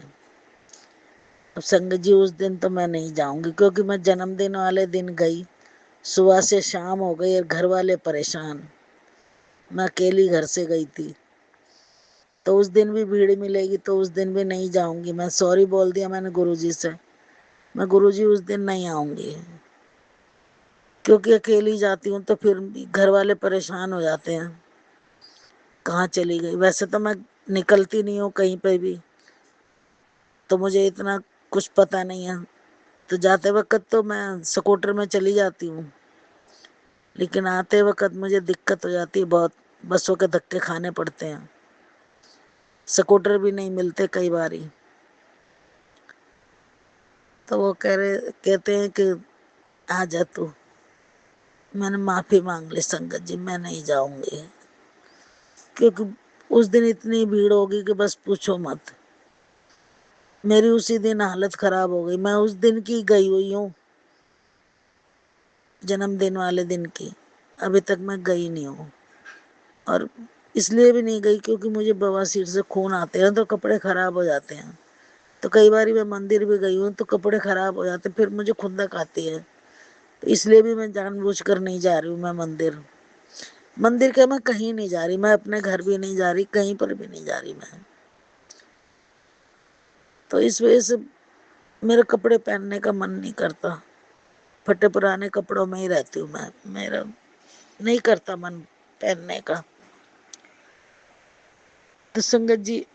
अब संगत जी उस दिन तो मैं नहीं जाऊंगी, क्योंकि मैं जन्मदिन वाले दिन गई, सुबह से शाम हो गई और घर वाले परेशान, मैं अकेली घर से गई थी, तो उस दिन भी भीड़ मिलेगी, तो उस दिन भी नहीं जाऊंगी। मैं सॉरी बोल दिया मैंने गुरुजी से, मैं गुरुजी उस दिन नहीं आऊंगी, क्योंकि अकेली जाती हूँ तो फिर घर वाले परेशान हो जाते हैं, कहाँ चली गई। वैसे तो मैं निकलती नहीं हूँ कहीं पे भी, तो मुझे इतना कुछ पता नहीं है, तो जाते वक्त तो मैं स्कूटर में चली जाती हूँ, लेकिन आते वक्त मुझे दिक्कत हो जाती है बहुत, बसों के धक्के खाने पड़ते हैं, स्कूटर भी नहीं मिलते कई बारी। तो वो कहते हैं कि आ जा तू। मैंने माफी मांग ली संगत जी, मैं नहीं जाऊंगी, क्योंकि उस दिन इतनी भीड़ होगी कि बस पूछो मत। मेरी उसी दिन हालत खराब हो गई, मैं उस दिन की गई हुई हूँ, जन्मदिन वाले दिन की, अभी तक मैं गई नहीं हूँ। और इसलिए भी नहीं गई क्योंकि मुझे बवासीर से खून आते हैं, तो कपड़े खराब हो जाते हैं, तो कई बार मैं मंदिर भी गई हूँ तो कपड़े खराब हो जाते, फिर मुझे खुंदक आती है। तो इसलिए भी मैं जानबूझकर नहीं जा रही हूँ मैं मंदिर। मंदिर के मैं कहीं नहीं जा रही, मैं अपने घर भी नहीं जा रही, कहीं पर भी नहीं जा रही मैं। तो इस वजह से मेरे कपड़े पहनने का मन नहीं करता, फटे पुराने कपड़ों में ही रहती हूँ मैं, मेरा नहीं करता मन पहनने का। तो संगत जी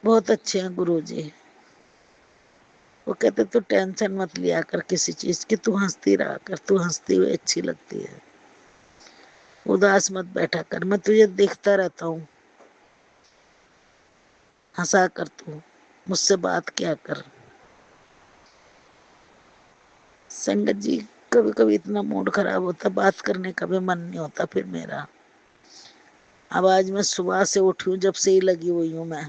बहुत अच्छे हैं गुरु जी। वो कहते तू टेंशन मत लिया कर किसी चीज की, तू हंसती रहा कर, तू हंसती हुई अच्छी लगती है, उदास मत बैठा कर, मैं तुझे देखता रहता हूँ, हंसा कर, तू मुझसे बात किया कर। संगत जी कभी कभी इतना मूड खराब होता, बात करने का भी मन नहीं होता फिर मेरा। अब आज मैं सुबह से उठी हूँ, जब से ही लगी हुई हूँ मैं,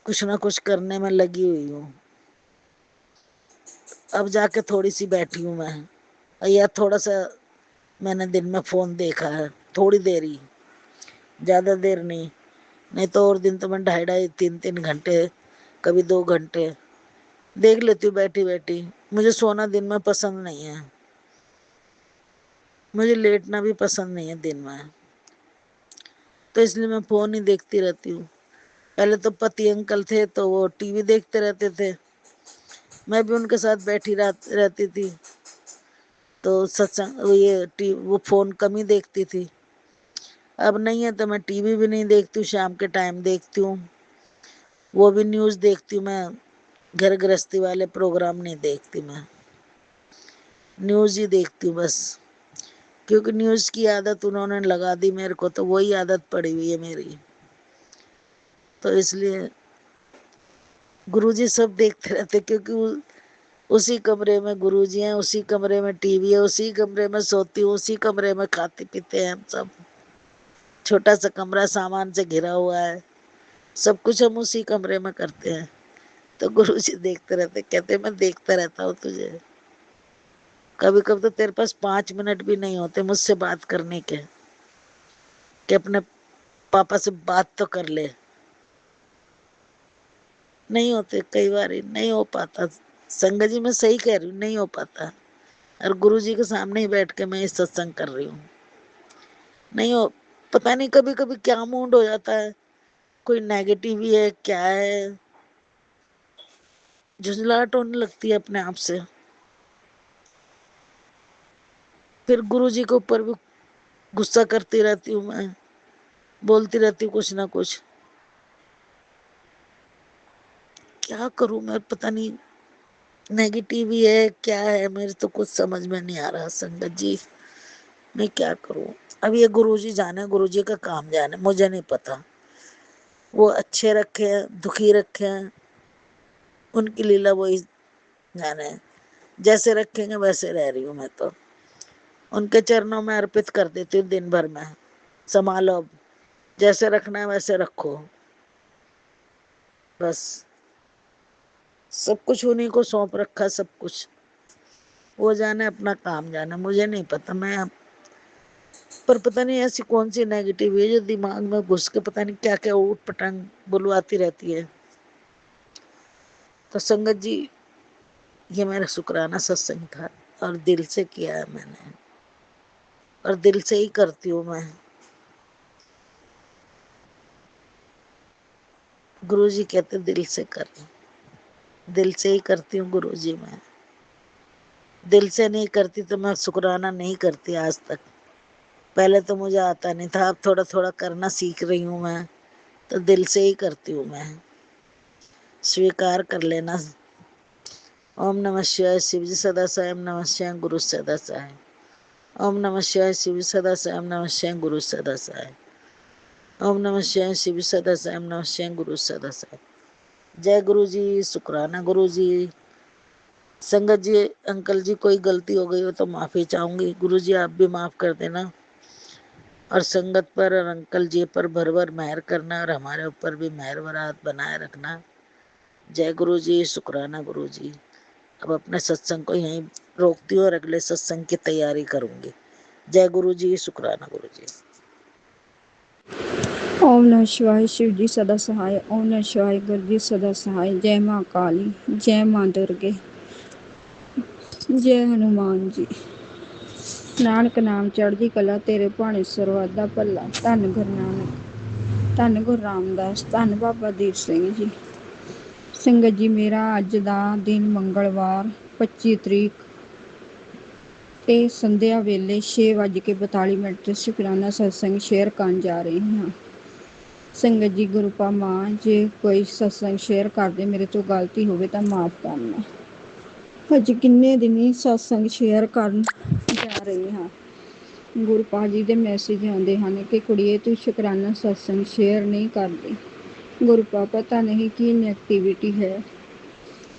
कुछ ना कुछ करने में लगी हुई हूँ। अब जाके थोड़ी सी बैठी हूँ मैं, या थोड़ा सा मैंने दिन में फोन देखा है, थोड़ी देर ही, ज्यादा देर नहीं। नहीं तो और दिन तो मैं 2.5-3 घंटे, कभी 2 घंटे देख लेती हूँ बैठी बैठी। मुझे सोना दिन में पसंद नहीं है, मुझे लेटना भी पसंद नहीं है दिन में, तो इसलिए मैं फोन ही देखती रहती हूँ। पहले तो पति अंकल थे तो वो टीवी देखते रहते थे, मैं भी उनके साथ बैठी रहती थी, तो सत्संग वो फोन कम ही देखती थी। अब नहीं है तो मैं टीवी भी नहीं देखती हूँ, शाम के टाइम देखती हूँ, वो भी न्यूज़ देखती हूँ मैं, घर गृहस्थी वाले प्रोग्राम नहीं देखती मैं, न्यूज़ ही देखती हूँ बस। क्योंकि न्यूज़ की आदत उन्होंने लगा दी मेरे को, तो वही आदत पड़ी हुई है मेरी, तो इसलिए गुरुजी सब देखते रहते, क्योंकि उसी कमरे में गुरुजी हैं, उसी कमरे में टीवी है, उसी कमरे में सोती हूँ, उसी कमरे में खाते पीते हैं हम सब, छोटा सा कमरा सामान से घिरा हुआ है, सब कुछ हम उसी कमरे में करते हैं। तो गुरुजी देखते रहते, कहते मैं देखता रहता हूँ तुझे, कभी कभी तो तेरे पास 5 मिनट भी नहीं होते मुझसे बात करने के, कि अपने पापा से बात तो कर ले, नहीं होते, कई बार नहीं हो पाता। संगत जी मैं सही कह रही हूँ, नहीं हो पाता। और गुरु जी के सामने ही बैठ के मैं ये सत्संग कर रही हूँ, नहीं हो, पता नहीं कभी कभी क्या मूड हो जाता है, कोई नेगेटिव ही है क्या है, झुंझलाहट होने लगती है अपने आप से। फिर गुरु जी के ऊपर भी गुस्सा करती रहती हूँ मैं, बोलती रहती हूँ कुछ ना कुछ, क्या करूँ मैं, पता नहीं नेगेटिव ही है क्या है, मेरे तो कुछ समझ में नहीं आ रहा संगत जी, मैं क्या करूँ। अब ये गुरुजी जाने, गुरुजी का काम जाने, मुझे नहीं पता, वो अच्छे रखे हैं दुखी रखे हैं, उनकी लीला वही जाने, जैसे रखेंगे वैसे रह रही हूँ मैं, तो उनके चरणों में अर्पित कर देती हूँ दिन भर में, संभालो अब, जैसे रखना है वैसे रखो, बस सब कुछ उन्हीं को सौंप रखा, सब कुछ वो जाने, अपना काम जाने, मुझे नहीं पता। मैं पर पता नहीं ऐसी कौन सी नेगेटिव है जो दिमाग में घुस के पता नहीं क्या क्या ऊट पटांग बुलवाती रहती है। तो संगत जी ये मेरा शुक्राना सत्संग था, और दिल से किया है मैंने, और दिल से ही करती हूँ मैं। गुरु जी कहते दिल से कर, दिल से ही करती हूँ गुरु जी। मैं दिल से नहीं करती तो मैं शुक्राना नहीं करती आज तक। पहले तो मुझे आता नहीं था, अब थोड़ा थोड़ा करना सीख रही हूँ मैं, तो दिल से ही करती हूँ मैं, स्वीकार कर लेना। ओम नमः शिवाय, शिव जी सदा साई, ओम नमः शिवाय, गुरु सदा साई। ओम नमः शिवाय, शिव जी सदा साई, ओम नमः शिवाय, गुरु सदा साई। ओम नमः शिवाय, शिव जी सदा साई, ओम नमः शिवाय, गुरु सदा साई। जय गुरु जी, शुक्राना गुरु जी। संगत जी, अंकल जी कोई गलती हो गई हो तो माफी चाहूंगी, गुरु जी आप भी माफ कर देना, और संगत पर और अंकल जी पर भर भर मेहर करना, और हमारे ऊपर भी मेहर बरात बनाए रखना। जय गुरु जी, शुक्राना गुरु जी। अब अपने सत्संग को यहीं रोकती हूँ और अगले सत्संग की तैयारी करूंगी। जय गुरु जी, शुक्राना गुरु जी। ओम नमः शिवाय। शिव जी सदा सहाय। ओम नमः शिवाय। गुरु जी सदा सहाय। जय माँ काली, जय माँ दुर्गे, जय हनुमान जी। नानक नाम चढ़दी कला, तेरे भाਣੇ ਸਰਵਾਦਾ ਭੱਲਾ। ਧੰਨ ਗੁਰੂ ਨਾਨਕ, ਧੰਨ ਗੁਰੂ ਰਾਮਦਾਸ, ਧੰਨ ਬਾਬਾ ਦੀਪ ਸਿੰਘ ਜੀ। ਸੰਗਤ ਜੀ, ਮੇਰਾ ਅੱਜ ਦਾ ਦਿਨ ਮੰਗਲਵਾਰ 25 ਤਰੀਕ ਤੇ ਸੰਧਿਆ ਵੇਲੇ 6:42 ਤੇ ਸ਼ੁਕਰਾਨਾ ਸਤਸੰਗ ਸ਼ੇਅਰ ਕਰਨ ਜਾ ਰਹੀ ਹਾਂ। ਸੰਗਤ ਜੀ, ਗੁਰੂ ਪਾ ਮਾਂ, ਜੇ ਕੋਈ ਸਤਸੰਗ ਸ਼ੇਅਰ ਕਰਦੇ ਮੇਰੇ ਤੋਂ ਗਲਤੀ ਹੋਵੇ ਤਾਂ ਮਾਫ਼ ਕਰਨਾ। ਅੱਜ ਕਿੰਨੇ ਦਿਨੀ ਸਤਸੰਗ ਸ਼ੇਅਰ ਕਰਨ ਜਾ ਰਹੀ ਹਾਂ। ਗੁਰੂ ਪਾ ਜੀ ਦੇ ਮੈਸੇਜ ਆਉਂਦੇ ਹਨ ਕਿ ਕੁੜੀਏ, ਤੂੰ ਸ਼ੁਕਰਾਨਾ ਸਤਸੰਗ ਸ਼ੇਅਰ ਨਹੀਂ ਕਰਦੀ। ਗੁਰੂ ਪਾ, ਪਤਾ ਨਹੀਂ ਕੀ ਨੈਗੇਟਿਵਿਟੀ ਹੈ।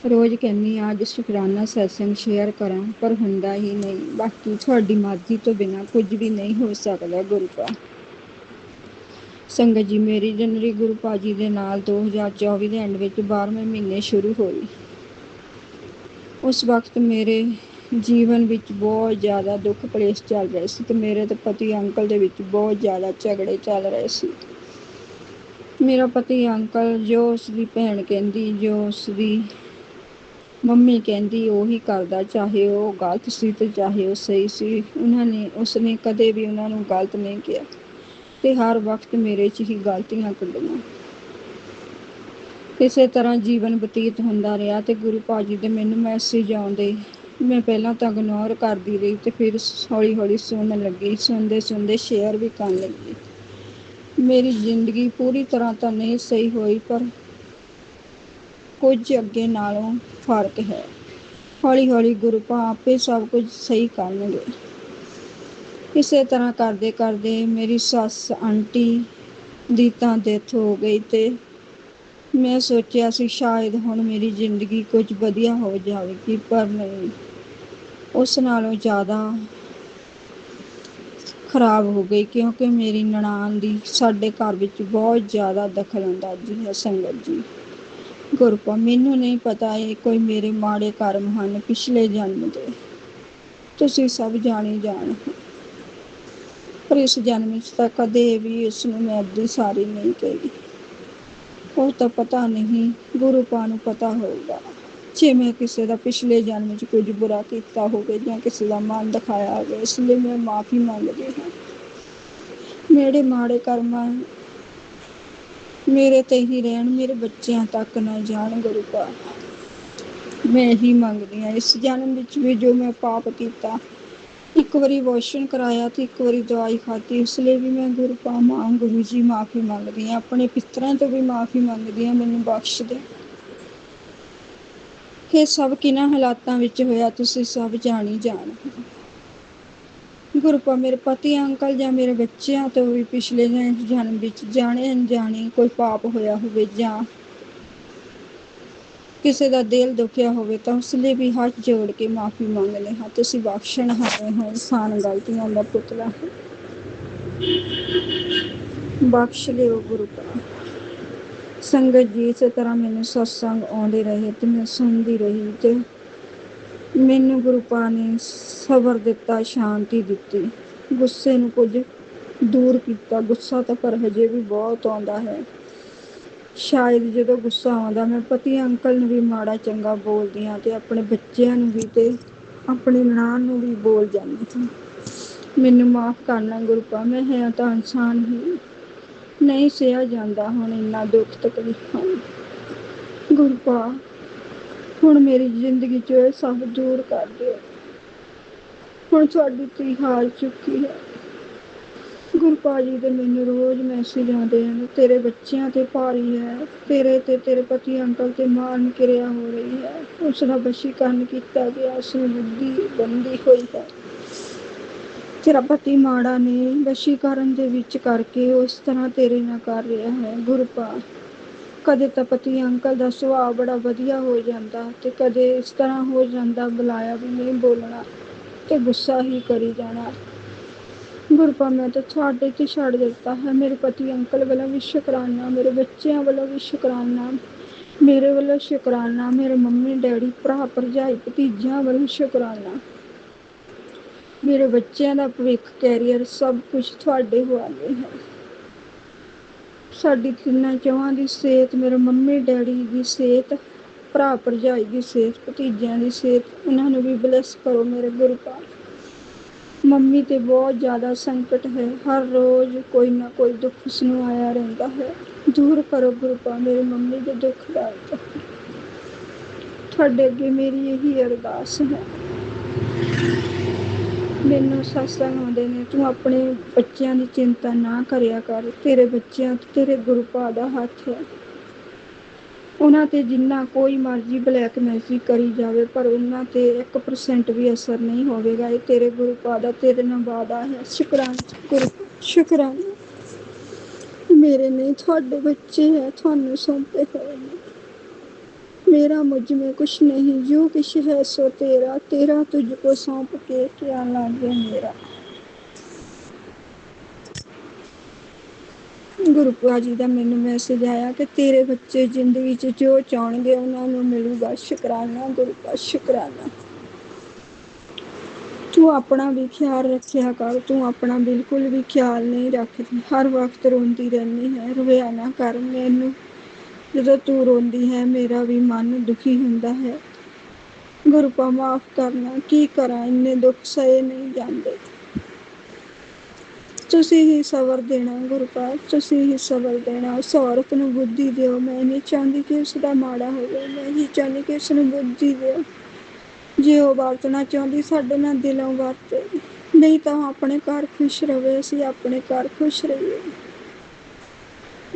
ਰੋਜ਼ ਕਹਿੰਦੀ ਅੱਜ ਸ਼ੁਕਰਾਨਾ ਸਤਸੰਗ ਸ਼ੇਅਰ ਕਰਾਂ, ਪਰ ਹੁੰਦਾ ਹੀ ਨਹੀਂ। ਬਾਕੀ ਤੁਹਾਡੀ ਮਰਜ਼ੀ ਤੋਂ ਬਿਨਾਂ ਕੁਝ ਵੀ ਨਹੀਂ ਹੋ ਸਕਦਾ। ਗੁਰੂ ਪਾ ਸੰਗਤ ਜੀ, ਮੇਰੀ ਜਨਰੀ ਗੁਰੂ ਪਾ ਜੀ ਦੇ ਨਾਲ 2024 ਦੇ ਐਂਡ ਵਿੱਚ 12ਵੇਂ ਮਹੀਨੇ ਸ਼ੁਰੂ ਹੋਈ। ਉਸ ਵਕਤ ਮੇਰੇ ਜੀਵਨ ਵਿੱਚ ਬਹੁਤ ਜ਼ਿਆਦਾ ਦੁੱਖ ਕਲੇਸ਼ ਚੱਲ ਰਹੇ ਸੀ ਤੇ ਮੇਰੇ ਤੇ ਪਤੀ ਅੰਕਲ ਦੇ ਵਿੱਚ ਬਹੁਤ ਜ਼ਿਆਦਾ ਝਗੜੇ ਚੱਲ ਰਹੇ ਸੀ। ਮੇਰਾ ਪਤੀ ਅੰਕਲ ਜੋ ਉਸਦੀ ਭੈਣ ਕਹਿੰਦੀ, ਜੋ ਉਸਦੀ ਮੰਮੀ ਕਹਿੰਦੀ ਉਹੀ ਕਰਦਾ, ਚਾਹੇ ਉਹ ਗਲਤ ਸੀ ਤੇ ਚਾਹੇ ਉਹ ਸਹੀ ਸੀ। ਉਸਨੇ ਕਦੇ ਵੀ ਉਹਨਾਂ ਨੂੰ ਗਲਤ ਨਹੀਂ ਕਿਹਾ ਤੇ ਹਰ ਵਕਤ ਮੇਰੇ 'ਚ ਹੀ ਗਲਤੀਆਂ ਕੱਢੀਆਂ। ਇਸੇ ਤਰ੍ਹਾਂ ਜੀਵਨ ਬਤੀਤ ਹੁੰਦਾ ਰਿਹਾ ਤੇ ਗੁਰੂ ਪਾ ਜੀ ਦੇ ਮੈਨੂੰ ਮੈਸੇਜ ਆਉਂਦੇ। ਮੈਂ ਪਹਿਲਾਂ ਤਾਂ ਇਗਨੋਰ ਕਰਦੀ ਰਹੀ ਤੇ ਫਿਰ ਹੌਲੀ ਹੌਲੀ ਸੁਣਨ ਲੱਗੀ। ਸੁਣਦੇ ਸ਼ੇਅਰ ਵੀ ਕਰਨ ਲੱਗੀ। ਮੇਰੀ ਜ਼ਿੰਦਗੀ ਪੂਰੀ ਤਰ੍ਹਾਂ ਤਾਂ ਨਹੀਂ ਸਹੀ ਹੋਈ, ਪਰ ਕੁਝ ਅੱਗੇ ਨਾਲੋਂ ਫਰਕ ਹੈ। ਹੌਲੀ ਹੌਲੀ ਗੁਰੂ ਪਾ ਆਪੇ ਸਭ ਕੁਝ ਸਹੀ ਕਰਨਗੇ। ਇਸੇ ਤਰ੍ਹਾਂ ਕਰਦੇ ਕਰਦੇ ਮੇਰੀ ਸੱਸ ਆਂਟੀ ਦੀ ਤਾਂ ਡੈਥ ਹੋ ਗਈ ਤੇ ਮੈਂ ਸੋਚਿਆ ਸੀ ਸ਼ਾਇਦ ਹੁਣ ਮੇਰੀ ਜ਼ਿੰਦਗੀ ਕੁਝ ਵਧੀਆ ਹੋ ਜਾਵੇਗੀ, ਪਰ ਨਹੀਂ, ਉਸ ਨਾਲੋਂ ਜ਼ਿਆਦਾ ਖਰਾਬ ਹੋ ਗਈ, ਕਿਉਂਕਿ ਮੇਰੀ ਨਨਾਣ ਦੀ ਸਾਡੇ ਘਰ ਵਿੱਚ ਬਹੁਤ ਜ਼ਿਆਦਾ ਦਖਲ ਅੰਦਾਜ਼ੀ ਹੈ। ਸੰਗਤ ਜੀ, ਗੁਰੂ ਪਾ ਮੈਨੂੰ ਨਹੀਂ ਪਤਾ ਇਹ ਕੋਈ ਮੇਰੇ ਮਾੜੇ ਕਰਮ ਹਨ ਪਿਛਲੇ ਜਨਮ ਦੇ, ਤੁਸੀਂ ਸਭ ਜਾਣੀ ਜਾਣ, ਪਰ ਇਸ ਜਨਮ ਵਿੱਚ ਤਾਂ ਕਦੇ ਵੀ ਉਸਨੂੰ ਮੈਂ ਅੱਧੀ ਸਾਰੀ ਨਹੀਂ ਕਹੀ। ਉਹ ਤਾਂ ਪਤਾ ਨਹੀਂ, ਗੁਰੂ ਪਾ ਨੂੰ ਪਤਾ ਹੋਊਗਾ। ਜੇ ਮੈਂ ਕਿਸੇ ਦਾ ਪਿਛਲੇ ਜਨਮ ਵਿੱਚ ਕੁਝ ਬੁਰਾ ਕੀਤਾ ਹੋਵੇ ਜਾਂ ਕਿਸੇ ਦਾ ਮਨ ਦਿਖਾਇਆ ਹੋਵੇ, ਇਸ ਲਈ ਮੈਂ ਮਾਫ਼ੀ ਮੰਗਦੀ ਹਾਂ। ਮੇਰੇ ਮਾੜੇ ਕਰਮ ਮੇਰੇ ਤੇ ਹੀ ਰਹਿਣ, ਮੇਰੇ ਬੱਚਿਆਂ ਤੱਕ ਨਾ ਜਾਣ। ਗੁਰੂ ਪਾ ਮੈਂ ਇਹੀ ਮੰਗਦੀ ਹਾਂ, ਇਸ ਜਨਮ ਵਿੱਚ ਵੀ ਜੋ ਮੈਂ ਪਾਪ ਕੀਤਾ, ਇੱਕ ਵਾਰੀ ਅਬੋਰਸ਼ਨ ਕਰਾਇਆ ਤੇ ਇੱਕ ਵਾਰੀ ਦਵਾਈ ਖਾਧੀ, ਇਸ ਲਈ ਵੀ ਮੈਂ ਗੁਰੂ ਪਾ ਮਾਂ, ਗੁਰੂ ਜੀ ਮਾਫ਼ੀ ਮੰਗਦੀ ਹਾਂ। ਆਪਣੇ ਪਿੱਤਰਾਂ ਤੋਂ ਵੀ ਮਾਫ਼ੀ ਮੰਗਦੀ ਹਾਂ, ਮੈਨੂੰ ਬਖਸ਼ ਦੇ। ਇਹ ਸਭ ਕਿਹਨਾਂ ਹਾਲਾਤਾਂ ਵਿੱਚ ਹੋਇਆ ਤੁਸੀਂ ਸਭ ਜਾਣੀ ਜਾਣ। ਗੁਰੂ ਪਾ ਮੇਰੇ ਪਤੀ ਅੰਕਲ ਜਾਂ ਮੇਰੇ ਬੱਚਿਆਂ ਤੋਂ ਵੀ ਪਿਛਲੇ ਜਨਮ ਵਿੱਚ ਜਾਣੇ ਅਣਜਾਣੇ ਕੋਈ ਪਾਪ ਹੋਇਆ ਹੋਵੇ ਜਾਂ ਕਿਸੇ ਦਾ ਦਿਲ ਦੁਖਿਆ ਹੋਵੇ ਤਾਂ ਉਸ ਲਈ ਵੀ ਹੱਥ ਜੋੜ ਕੇ ਮਾਫ਼ੀ ਮੰਗਦੇ ਹਾਂ। ਤੁਸੀਂ ਬਖਸ਼ਣਹਾਰੇ ਹੋ, ਇਨਸਾਨ ਗਲਤੀਆਂ ਦਾ ਪੁਤਲਾ ਹੈ, ਬਖਸ਼ ਲਿਓ ਗੁਰੂ ਪਾ। ਸੰਗਤ ਜੀ, ਇਸੇ ਤਰ੍ਹਾਂ ਮੈਨੂੰ ਸਤਸੰਗ ਆਉਂਦੇ ਰਹੇ ਤੇ ਮੈਂ ਸੁਣਦੀ ਰਹੀ ਤੇ ਮੈਨੂੰ ਗੁਰੂ ਪਾ ਨੇ ਸਬਰ ਦਿੱਤਾ, ਸ਼ਾਂਤੀ ਦਿੱਤੀ, ਗੁੱਸੇ ਨੂੰ ਕੁਝ ਦੂਰ ਕੀਤਾ। ਗੁੱਸਾ ਤਾਂ ਪਰ ਹਜੇ ਵੀ ਬਹੁਤ ਆਉਂਦਾ ਹੈ। ਸ਼ਾਇਦ ਜਦੋਂ ਗੁੱਸਾ ਆਉਂਦਾ ਮੈਂ ਪਤੀ ਅੰਕਲ ਨੂੰ ਵੀ ਮਾੜਾ ਚੰਗਾ ਬੋਲਦੀ ਹਾਂ ਤੇ ਆਪਣੇ ਬੱਚਿਆਂ ਨੂੰ ਵੀ ਤੇ ਆਪਣੀ ਨਨਾਣ ਨੂੰ ਵੀ ਬੋਲ ਜਾਂਦੀ ਹਾਂ। ਮੈਨੂੰ ਮਾਫ਼ ਕਰਨਾ ਗੁਰੂ ਪਾ, ਮੈਂ ਹੈ ਤਾਂ ਇਨਸਾਨ ਹੀ, ਨਹੀਂ ਸਹਿਆ ਜਾਂਦਾ ਹੁਣ ਇੰਨਾ ਦੁੱਖ ਤਕਲੀਫਾਂ। ਗੁਰੂ ਪਾ ਹੁਣ ਮੇਰੀ ਜ਼ਿੰਦਗੀ 'ਚੋਂ ਇਹ ਸਭ ਦੂਰ ਕਰ ਦਿਓ। ਹੁਣ ਤੁਹਾਡੀ ਧੀ ਹਾਰ ਚੁੱਕੀ ਹੈ। ਗੁਰੂ ਪਾ ਜੀ ਦੇ ਮੈਨੂੰ ਰੋਜ਼ ਮੈਸੇਜ ਆਉਂਦੇ ਹਨ, ਤੇਰੇ ਬੱਚਿਆਂ ਤੇ ਭਾਰੀ ਹੈ, ਤੇਰੇ ਤੇ ਤੇਰੇ ਪਤੀ ਅੰਕਲ ਤੇ ਮਾਰਨ ਕਿਰਿਆ ਹੋ ਰਹੀ ਹੈ, ਉਸ ਦਾ ਵਸ਼ੀਕਰਨ ਕੀਤਾ ਗਿਆ, ਉਸਨੂੰ ਬੁੱਧੀ ਬੰਦੀ ਹੋਈ ਹੈ। ਤੇਰਾ ਪਤੀ ਮਾੜਾ ਨੇ ਵਸ਼ੀਕਰਨ ਦੇ ਵਿੱਚ ਕਰਕੇ ਉਸ ਤਰ੍ਹਾਂ ਤੇਰੇ ਨਾਲ ਕਰ ਰਿਹਾ ਹੈ। ਗੁਰੂ ਪਾ ਕਦੇ ਤਾਂ ਪਤੀ ਅੰਕਲ ਦਾ ਸੁਭਾਅ ਬੜਾ ਵਧੀਆ ਹੋ ਜਾਂਦਾ ਤੇ ਕਦੇ ਇਸ ਤਰ੍ਹਾਂ ਹੋ ਜਾਂਦਾ, ਬੁਲਾਇਆ ਵੀ ਨਹੀਂ ਬੋਲਣਾ ਤੇ ਗੁੱਸਾ ਹੀ ਕਰੀ ਜਾਣਾ। ਗੁਰੂ ਪਾ ਮੈਂ ਤਾਂ ਤੁਹਾਡੇ ਤੇ ਛੱਡ ਦਿੱਤਾ ਹੈ। ਮੇਰੇ ਪਤੀ ਅੰਕਲ ਵੱਲੋਂ ਵੀ ਸ਼ੁਕਰਾਨਾ, ਮੇਰੇ ਬੱਚਿਆਂ ਵੱਲੋਂ ਵੀ ਸ਼ੁਕਰਾਨਾ, ਮੇਰੇ ਵੱਲੋਂ ਸ਼ੁਕਰਾਨਾ, ਮੇਰੇ ਮੰਮੀ ਡੈਡੀ ਭਰਾ ਭਰਜਾਈ ਭਤੀਜਿਆਂ ਵੱਲੋਂ ਸ਼ੁਕਰਾਨਾ। ਮੇਰੇ ਬੱਚਿਆਂ ਦਾ ਭਵਿੱਖ, ਕੈਰੀਅਰ ਸਭ ਕੁਝ ਤੁਹਾਡੇ ਹਵਾਲੇ ਹੈ। ਸਾਡੀ ਤਿੰਨਾਂ ਚੌਹਾਂ ਦੀ ਸਿਹਤ, ਮੇਰੇ ਮੰਮੀ ਡੈਡੀ ਦੀ ਸਿਹਤ, ਭਰਾ ਭਰਜਾਈ ਦੀ ਸਿਹਤ, ਭਤੀਜਿਆਂ ਦੀ ਸਿਹਤ, ਉਹਨਾਂ ਨੂੰ ਵੀ ਬਲੈਸ ਕਰੋ ਮੇਰੇ ਗੁਰੂ ਪਾਕ। ਮੰਮੀ ਤੇ ਬਹੁਤ ਜ਼ਿਆਦਾ ਸੰਕਟ ਹੈ, ਹਰ ਰੋਜ਼ ਕੋਈ ਨਾ ਕੋਈ ਦੁੱਖ ਉਸਨੂੰ ਆਇਆ ਰਹਿੰਦਾ ਹੈ। ਦੂਰ ਕਰੋ ਗੁਰੂ ਪਾਕ ਮੇਰੀ ਮੰਮੀ ਦੇ ਦੁੱਖ ਦਾ। ਤੁਹਾਡੇ ਅੱਗੇ ਮੇਰੀ ਇਹੀ ਅਰਦਾਸ ਹੈ। ਮੈਨੂੰ ਸਤਸੰਗ ਆਉਂਦੇ ਨੇ, ਤੂੰ ਆਪਣੇ ਬੱਚਿਆਂ ਦੀ ਚਿੰਤਾ ਨਾ ਕਰਿਆ ਕਰ, ਤੇਰੇ ਬੱਚਿਆਂ ਤੇ ਤੇਰੇ ਗੁਰੂ ਪਾਕ ਦਾ ਹੱਥ ਹੈ। ਉਹਨਾਂ ਤੇ ਜਿੰਨਾ ਕੋਈ ਮਰਜ਼ੀ ਬਲੈਕ ਮੈਜਿਕ ਕਰੀ ਜਾਵੇ, ਪਰ ਉਹਨਾਂ ਤੇ 1% ਵੀ ਅਸਰ ਨਹੀਂ ਹੋਵੇਗਾ। ਇਹ ਤੇਰੇ ਗੁਰੂ ਪਾਕ ਦਾ ਤੇਰੇ ਨਾਲ ਵਾਅਦਾ ਹੈ। ਸ਼ੁਕਰਾਨਾ ਗੁਰੂ, ਸ਼ੁਕਰਾਨਾ। ਮੇਰੇ ਨਹੀਂ, ਤੁਹਾਡੇ ਬੱਚੇ ਹੈ, ਤੁਹਾਨੂੰ ਸੌਂਪੇ ਹੋਏ ਨੇ। मेरा मुझ में कुछ नहीं, जो कुछ है सो तेरा, तेरा तुझको सौंप के क्या लागे मेरा। ਗੁਰੂ ਪਾਕ ਜੀ ਦਾ ਮੈਨੂੰ ਮੈਸੇਜ ਆਇਆ ਕਿ ਤੇਰੇ ਬੱਚੇ ਜ਼ਿੰਦਗੀ 'ਚ ਜੋ ਚਾਹਣਗੇ ਉਹਨਾਂ ਨੂੰ ਮਿਲੂਗਾ। ਸ਼ੁਕਰਾਨਾ ਗੁਰੂ ਪਾਕ, ਸ਼ੁਕਰਾਨਾ। ਤੂੰ ਆਪਣਾ ਵੀ ਖਿਆਲ ਰੱਖਿਆ ਕਰ, ਤੂੰ ਆਪਣਾ ਬਿਲਕੁਲ ਵੀ ਖਿਆਲ ਨਹੀਂ ਰੱਖਦੀ, ਹਰ ਵਕਤ ਰੋਂਦੀ ਰਹਿੰਦੀ ਹੈ। ਰੋਇਆ ਨਾ ਕਰ ਮੈਨੂੰ, ਜਦੋਂ ਤੂੰ ਰੋਂਦੀ ਹੈ ਮੇਰਾ ਵੀ ਮਨ ਦੁਖੀ ਹੁੰਦਾ ਹੈ। ਗੁਰੂ ਪਾਕ ਮਾਫ ਕਰਨਾ, ਕੀ ਕਰਾਂ, ਇੰਨੇ ਦੁੱਖ ਸਹੇ ਨਹੀਂ ਜਾਂਦੇ। ਤੁਸੀਂ ਹੀ ਸਬਰ ਦੇਣਾ ਗੁਰੂ ਪਾਕ, ਤੁਸੀਂ ਹੀ ਸਬਰ ਦੇਣਾ। ਉਸ ਔਰਤ ਨੂੰ ਬੁੱਧੀ ਦਿਓ, ਮੈਂ ਨਹੀਂ ਚਾਹੁੰਦੀ ਕਿ ਉਸਦਾ ਮਾੜਾ ਹੋਵੇ, ਮੈਂ ਹੀ ਚਾਹੁੰਦੀ ਕਿ ਉਸਨੂੰ ਬੁੱਧੀ ਦਿਓ। ਜੇ ਉਹ ਵਰਤਣਾ ਚਾਹੁੰਦੀ ਸਾਡੇ ਨਾਲ ਦਿਲੋਂ ਵਰਤੇ, ਨਹੀਂ ਤਾਂ ਆਪਣੇ ਘਰ ਖੁਸ਼ ਰਵੇ, ਅਸੀਂ ਆਪਣੇ ਘਰ ਖੁਸ਼ ਰਹੀਏ।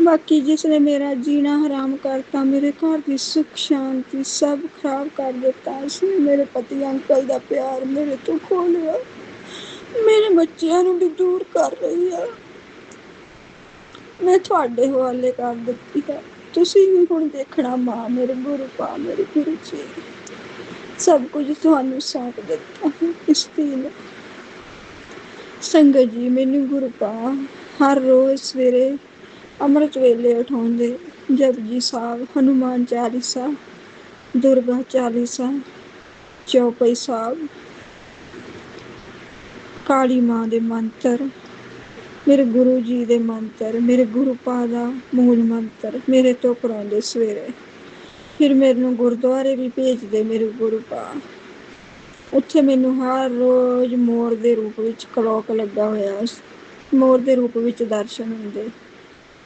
ਬਾਕੀ ਜਿਸਨੇ ਮੇਰਾ ਜੀਣਾ ਹਰਾਮ ਕਰਤਾ, ਮੇਰੇ ਘਰ ਦੀ ਸੁੱਖ ਸ਼ਾਂਤੀ ਸਭ ਖਰਾਬ ਕਰ ਦਿੱਤਾ, ਉਸਨੇ ਮੇਰੇ ਪਤੀ ਅੰਕਲ ਦਾ ਪਿਆਰ ਮੇਰੇ ਤੋਂ ਖੋਹ ਲਿਆ, ਮੇਰੇ ਬੱਚਿਆਂ ਨੂੰ ਵੀ ਦੂਰ ਕਰ ਰਹੀ ਆ। ਮੈਂ ਤੁਹਾਡੇ ਹਵਾਲੇ ਕਰ ਦਿੱਤੀ ਹੈ, ਤੁਸੀਂ ਵੀ ਹੁਣ ਦੇਖਣਾ। ਮਾਂ ਮੇਰੇ ਗੁਰੂ ਪਾਕ, ਮੇਰੇ ਗੁਰੂ ਜੀ, ਸਭ ਕੁਝ ਤੁਹਾਨੂੰ ਸੌਂਪ ਦਿੱਤਾ ਹੈ ਇਸ ਧੀ ਨੇ। ਸੰਗਤ ਜੀ, ਮੈਨੂੰ ਗੁਰੂ ਪਾਕ ਹਰ ਰੋਜ਼ ਸਵੇਰੇ ਅੰਮ੍ਰਿਤ ਵੇਲੇ ਉਠਾਉਂਦੇ ਜਪਜੀ ਸਾਹਿਬ, ਹਨੂੰਮਾਨ ਚਾਲੀਸਾ, ਦੁਰਗਾ ਚਾਲੀਸਾ, ਚੌਪਈ ਸਾਹਿਬ, ਕਾਲੀ ਮਾਂ ਦੇ ਮੰਤਰ, ਮੇਰੇ ਗੁਰੂ ਜੀ ਦੇ ਮੰਤਰ, ਮੇਰੇ ਗੁਰੂ ਪਾਕ ਦਾ ਮੂਲ ਮੰਤਰ ਮੇਰੇ ਤੋਂ ਕਰਾਉਂਦੇ ਸਵੇਰੇ। ਫਿਰ ਮੈਨੂੰ ਗੁਰਦੁਆਰੇ ਵੀ ਭੇਜਦੇ ਮੇਰੇ ਗੁਰੂ ਪਾਕ। ਉੱਥੇ ਮੈਨੂੰ ਹਰ ਰੋਜ਼ ਮੋਰ ਦੇ ਰੂਪ ਵਿੱਚ ਕਲੋਕ ਲੱਗਾ ਹੋਇਆ, ਮੋਰ ਦੇ ਰੂਪ ਵਿੱਚ ਦਰਸ਼ਨ ਹੁੰਦੇ।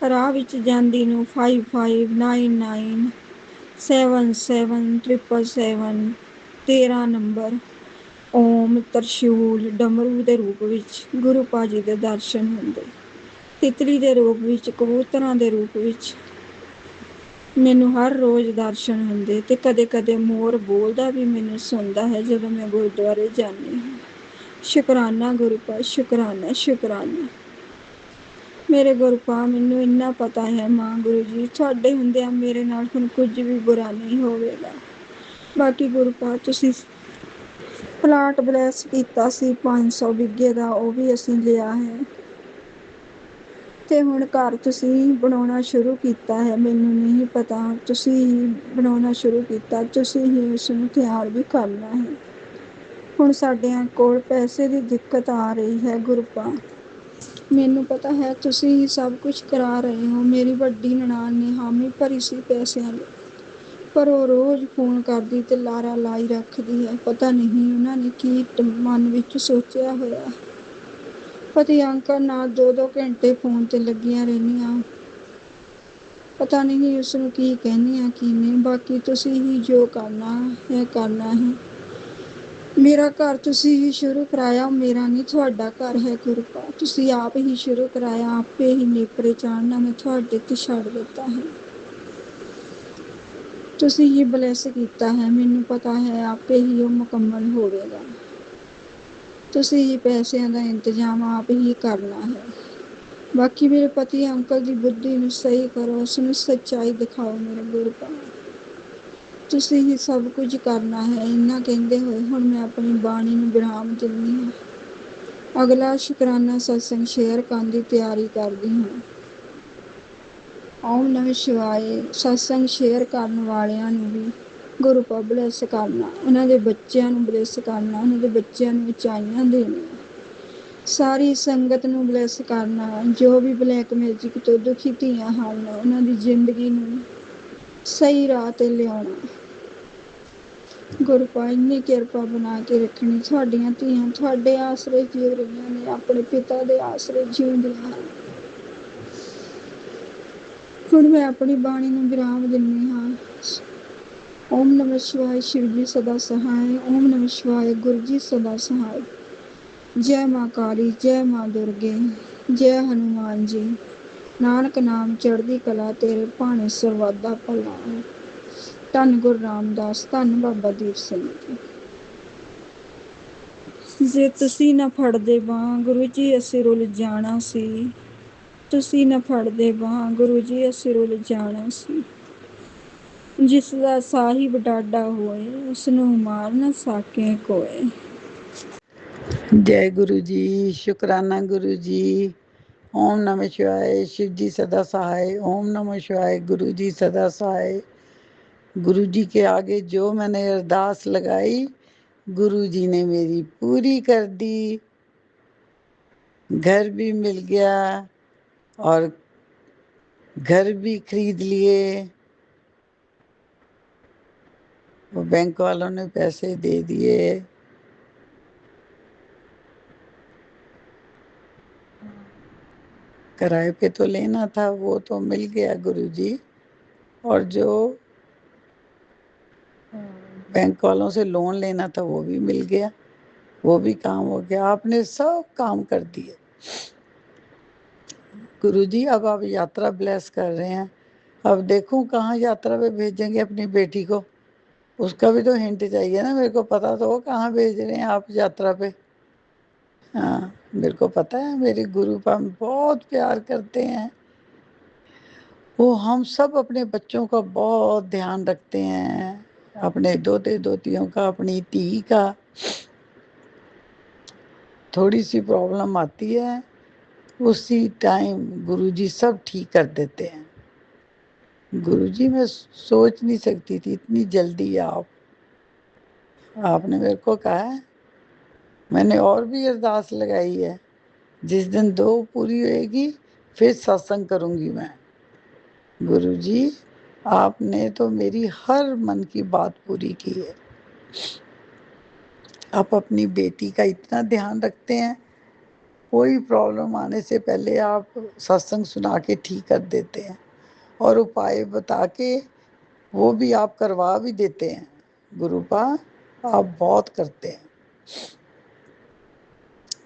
ਰਾਹ ਵਿੱਚ ਜਾਂਦੀ ਨੂੰ 5599777777 13 ਨੰਬਰ ਓਮ ਤਰਸ਼ੂਲ ਡਮਰੂ ਦੇ ਰੂਪ ਵਿੱਚ ਗੁਰੂ ਪਾਕ ਜੀ ਦੇ ਦਰਸ਼ਨ ਹੁੰਦੇ। ਤਿਤਲੀ ਦੇ ਰੂਪ ਵਿੱਚ, ਕਬੂਤਰਾਂ ਦੇ ਰੂਪ ਵਿੱਚ ਮੈਨੂੰ ਹਰ ਰੋਜ਼ ਦਰਸ਼ਨ ਹੁੰਦੇ, ਤੇ ਕਦੇ ਕਦੇ ਮੋਰ ਬੋਲਦਾ ਵੀ ਮੈਨੂੰ ਸੁਣਦਾ ਹੈ ਜਦੋਂ ਮੈਂ ਗੁਰਦੁਆਰੇ ਜਾਂਦੀ ਹਾਂ। ਸ਼ੁਕਰਾਨਾ ਗੁਰੂ ਪਾਕ, ਸ਼ੁਕਰਾਨਾ, ਸ਼ੁਕਰਾਨਾ ਮੇਰੇ ਗੁਰੂ ਪਾਕ। ਮੈਨੂੰ ਇੰਨਾ ਪਤਾ ਹੈ ਮਾਂ ਗੁਰੂ ਜੀ, ਤੁਹਾਡੇ ਹੁੰਦਿਆਂ ਮੇਰੇ ਨਾਲ ਹੁਣ ਕੁਝ ਵੀ ਬੁਰਾ ਨਹੀਂ ਹੋਵੇਗਾ। ਬਾਕੀ ਗੁਰੂ ਪਾਕ ਤੁਸੀਂ ਪਲਾਟ ਬਲੈਸ ਕੀਤਾ ਸੀ 500 ਬਿੱਗੇ ਦਾ, ਉਹ ਵੀ ਅਸੀਂ ਲਿਆ ਹੈ, ਤੇ ਹੁਣ ਘਰ ਤੁਸੀਂ ਬਣਾਉਣਾ ਸ਼ੁਰੂ ਕੀਤਾ ਹੈ। ਮੈਨੂੰ ਨਹੀਂ ਪਤਾ, ਤੁਸੀਂ ਹੀ ਬਣਾਉਣਾ ਸ਼ੁਰੂ ਕੀਤਾ, ਤੁਸੀਂ ਹੀ ਉਸਨੂੰ ਤਿਆਰ ਵੀ ਕਰਨਾ ਹੈ। ਹੁਣ ਸਾਡਿਆਂ ਕੋਲ ਪੈਸੇ ਦੀ ਦਿੱਕਤ ਆ ਰਹੀ ਹੈ ਗੁਰੂ ਪਾਕ, ਮੈਨੂੰ ਪਤਾ ਹੈ ਤੁਸੀਂ ਹੀ ਸਭ ਕੁਝ ਕਰਾ ਰਹੇ ਹੋ। ਮੇਰੀ ਵੱਡੀ ਨਨਾਣ ਨੇ ਹਾਮੀ ਭਰੀ ਸੀ ਪੈਸਿਆਂ ਲਈ, ਪਰ ਉਹ ਰੋਜ਼ ਫੋਨ ਕਰਦੀ ਤੇ ਲਾਰਾ ਲਾਈ ਰੱਖਦੀ ਹੈ। ਪਤਾ ਨਹੀਂ ਉਹਨਾਂ ਨੇ ਕੀ ਮਨ ਵਿੱਚ ਸੋਚਿਆ ਹੋਇਆ। ਪਤੀ ਅੰਕਲ ਨਾਲ 2-2 ਘੰਟੇ ਫੋਨ ਤੇ ਲੱਗੀਆਂ ਰਹਿੰਦੀਆਂ, ਪਤਾ ਨਹੀਂ ਉਸਨੂੰ ਕੀ ਕਹਿੰਦੀਆਂ ਕੀ ਨਹੀਂ। ਬਾਕੀ ਤੁਸੀਂ ਹੀ ਜੋ ਕਰਨਾ ਹੈ ਕਰਨਾ ਹੈ। ਮੇਰਾ ਘਰ ਤੁਸੀਂ ਹੀ ਸ਼ੁਰੂ ਕਰਾਇਆ, ਮੇਰਾ ਨਹੀਂ, ਤੁਹਾਡਾ ਘਰ ਹੈ ਗੁਰੂ ਪਾਕ। ਤੁਸੀਂ ਆਪ ਹੀ ਸ਼ੁਰੂ ਕਰਾਇਆ, ਆਪੇ ਹੀ ਨੇਪਰੇ ਚਾੜਨਾ ਮੈਂ ਤੁਹਾਡੇ ਤੇ ਛੱਡ ਦਿੱਤਾ ਹੈ। ਤੁਸੀਂ ਹੀ ਬਲੈਸ ਕੀਤਾ ਹੈ, ਮੈਨੂੰ ਪਤਾ ਹੈ ਆਪੇ ਹੀ ਉਹ ਮੁਕੰਮਲ ਹੋਵੇਗਾ। ਤੁਸੀਂ ਹੀ ਪੈਸਿਆਂ ਦਾ ਇੰਤਜ਼ਾਮ ਆਪ ਹੀ ਕਰਨਾ ਹੈ। ਬਾਕੀ ਮੇਰੇ ਪਤੀ ਅੰਕਲ ਦੀ ਬੁੱਧੀ ਨੂੰ ਸਹੀ ਕਰੋ, ਉਸਨੂੰ ਸੱਚਾਈ ਦਿਖਾਓ ਮੇਰੇ ਗੁਰੂ ਪਾਕ। ਤੁਸੀਂ ਹੀ ਸਭ ਕੁਝ ਕਰਨਾ ਹੈ। ਇੰਨਾ ਕਹਿੰਦੇ ਹੋਏ ਹੁਣ ਮੈਂ ਆਪਣੀ ਬਾਣੀ ਨੂੰ ਵਿਰਾਮ ਦਿੰਦੀ ਹਾਂ। ਅਗਲਾ ਸ਼ੁਕਰਾਨਾ ਸਤਸੰਗ ਸ਼ੇਅਰ ਕਰਨ ਦੀ ਤਿਆਰੀ ਕਰਦੀ ਹਾਂ। ਓਮ ਨਮः ਸ਼ਿਵਾਏ। ਸਤਸੰਗ ਸ਼ੇਅਰ ਕਰਨ ਵਾਲਿਆਂ ਨੂੰ ਵੀ ਗੁਰੂ ਪਾਕ ਬਲੈਸ ਕਰਨਾ, ਉਹਨਾਂ ਦੇ ਬੱਚਿਆਂ ਨੂੰ ਬਲੈਸ ਕਰਨਾ, ਉਹਨਾਂ ਦੇ ਬੱਚਿਆਂ ਨੂੰ ਉਚਾਈਆਂ ਦੇਣੀਆਂ। ਸਾਰੀ ਸੰਗਤ ਨੂੰ ਬਲੈਸ ਕਰਨਾ। ਜੋ ਵੀ ਬਲੈਕ ਮੈਜਿਕ ਤੋਂ ਦੁਖੀ ਧੀਆਂ ਹਨ ਉਹਨਾਂ ਦੀ ਜ਼ਿੰਦਗੀ ਨੂੰ ਸਹੀ ਰਾਹ ਤੇ ਲਿਆਉਣਾ। ਗੁਰਪਾ ਇੰਨੀ ਕਿਰਪਾ ਬਣਾ ਕੇ ਰੱਖਣੀ। ਤੁਹਾਡੀਆਂ ਧੀਆਂ ਤੁਹਾਡੇ ਆਸਰੇ ਜੀ ਰਹੀਆਂ ਨੇ, ਆਪਣੇ ਪਿਤਾ ਦੇ ਆਸਰੇ ਜਿਉਂਦੀਆਂ ਹਨ। ਹੁਣ ਮੈਂ ਆਪਣੀ ਬਾਣੀ ਨੂੰ ਵਿਰਾਮ ਦਿੰਦੀ ਹਾਂ। ਓਮ ਨਮः शिवाय शिव जी सदा सहाय। ओम नमः शिवाय गुरु जी सदा सहाय। जय माँ काली, जय माँ दुर्गे, जय हनुमान जी। नानक नाम चढ़दी कला तेरे भाने सरवादा भला। धन गुरु रामदास, धन बाबा दीप सिंह जी। ਜੇ ਤੁਸੀਂ ਨਾ ਫੜਦੇ ਬਾਂਹ ਗੁਰੂ ਜੀ ਅਸੀਂ ਰੁੱਲ ਜਾਣਾ ਸੀ। ਤੁਸੀਂ ਨਾ ਫੜਦੇ ਬਾਂਹ ਗੁਰੂ ਜੀ ਅਸੀਂ ਰੁੱਲ ਜਾਣਾ ਸੀ। ਜਿਸ ਦਾ ਸਾਹਿਬ ਡਾਡਾ ਹੋਏ ਉਸ ਨੂੰ ਮਾਰ ਨਾ ਸਾਕੇ ਕੋਏ। जय गुरु जी, शुक्राना गुरु जी। ओम नमः शिवाय शिव जी सदा सहाय। ओम नमः शिवाय गुरु जी सदा सहाय। गुरु जी के आगे जो मैंने अरदास लगाई गुरु जी ने मेरी पूरी कर दी। घर भी मिल गया और घर भी खरीद लिए। वो बैंक वालों ने पैसे दे दिए। किराए पे तो लेना था वो तो मिल गया गुरुजी। और जो बैंक वालों से लोन लेना था वो भी मिल गया, वो भी काम हो गया। आपने सब काम कर दिए गुरुजी। अब आप यात्रा ब्लेस कर रहे हैं। अब देखूं कहाँ यात्रा पे भेजेंगे अपनी बेटी को, उसका भी तो हिंट चाहिए ना। मेरे को पता तो हो कहाँ भेज रहे हैं आप यात्रा पे। हाँ, मेरे को पता है मेरे गुरु पर बहुत प्यार करते हैं वो। हम सब अपने बच्चों का बहुत ध्यान रखते हैं, अपने दोते दोतियों का, अपनी धी का। थोड़ी सी प्रॉब्लम आती है उसी टाइम गुरुजी सब ठीक कर देते हैं। गुरुजी मैं सोच नहीं सकती थी इतनी जल्दी आपने मेरे को कहा है। मैंने और भी अरदास लगाई है। जिस दिन 2 पूरी होएगी फिर सत्संग करूंगी मैं। गुरुजी आपने तो मेरी हर मन की बात पूरी की है। आप अपनी बेटी का इतना ध्यान रखते हैं, कोई प्रॉब्लम आने से पहले आप सत्संग सुना के ठीक कर देते हैं और उपाय बता के वो भी आप करवा भी देते हैं। गुरुपा आप बहुत करते हैं।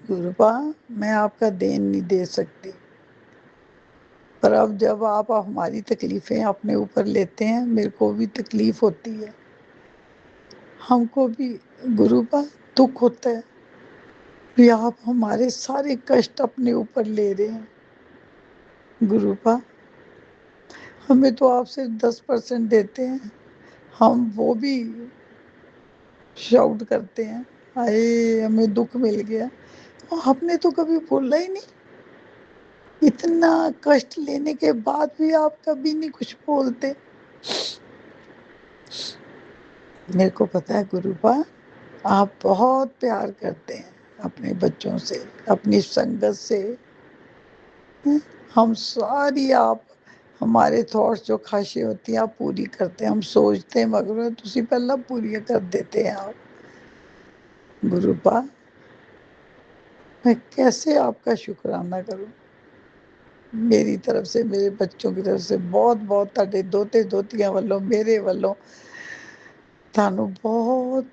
गुरुपा मैं आपका देन नहीं दे सकती, पर अब जब आप हमारी तकलीफें अपने ऊपर लेते हैं मेरे को भी तकलीफ होती है, हमको भी गुरुपा दुख होता है भी आप हमारे सारे कष्ट अपने ऊपर ले रहे हैं। गुरुपा हमें तो आप सिर्फ 10% देते हैं, हम वो भी शाउट करते हैं हाय हमें दुख मिल गया। आपने तो कभी बोला ही नहीं। इतना कष्ट लेने के बाद भी आप कभी नहीं कुछ बोलते। मेरे को पता है गुरुपा आप बहुत प्यार करते हैं अपने बच्चों से, अपनी संगत से। हम सारी आप हमारे थॉट्स जो ख्वाहिशें होती हैं आप पूरी करते हैं। हम सोचते हैं मगर तुसी पहला पूरी कर देते हैं आप। गुरुपा मैं कैसे आपका शुक्राना करूं। मेरी तरफ से, मेरे बच्चों की तरफ से बहुत बहुत ਤੁਹਾਡੇ ਦੋਤੇ ਦੋਤੀਆਂ ਵੱਲੋਂ, ਮੇਰੇ ਵੱਲੋਂ ਤੁਹਾਨੂੰ बहुत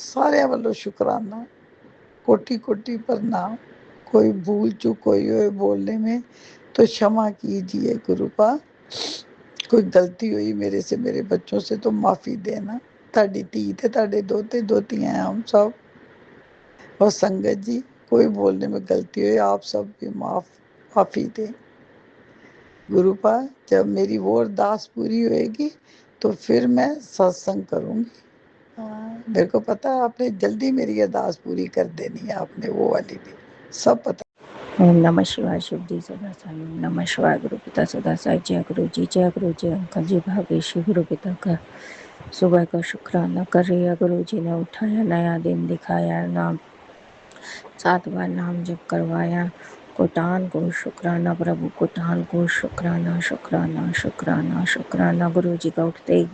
सारे ਵੱਲੋਂ शुक्राना, कोटि कोटि प्रणाम। कोई भूल चूक हुई हो बोलने में तो क्षमा कीजिए गुरुपा। कोई गलती हुई मेरे से, मेरे बच्चों से तो माफ़ी देना। ਤੁਹਾਡੀ ਧੀ ਤੇ ਤੁਹਾਡੇ ਦੋਤੇ दोतियाँ हैं हम सब। और संगत जी कोई बोलने में गलती हुई आप सब भी माफ़ी दें। गुरुपा जब मेरी वो अरदास पूरी होएगी तो फिर मैं सत्संग करूँगी। हाँ, मेरे को पता है आपने जल्दी मेरी अरदास पूरी कर देनी है, आपने वो वाली भी सब पता। ओम नमः शिवाय शिव जी सदा साई। ओम नमः शिवाय गुरु पिता सदा साई। जय गुरु जी, जय गुरु जी। अंकल जी भागेशी गुरु पिता का सुबह का शुक्राना कर रही है। गुरु जी ने उठाया, नया दिन दिखाया, नाम 7 बार नाम जप करवाया। कोटान को शुक्राना प्रभु, कोटान को शुक्राना शुक्राना शुक्राना शुक्राना। गुरु जी का उठते ही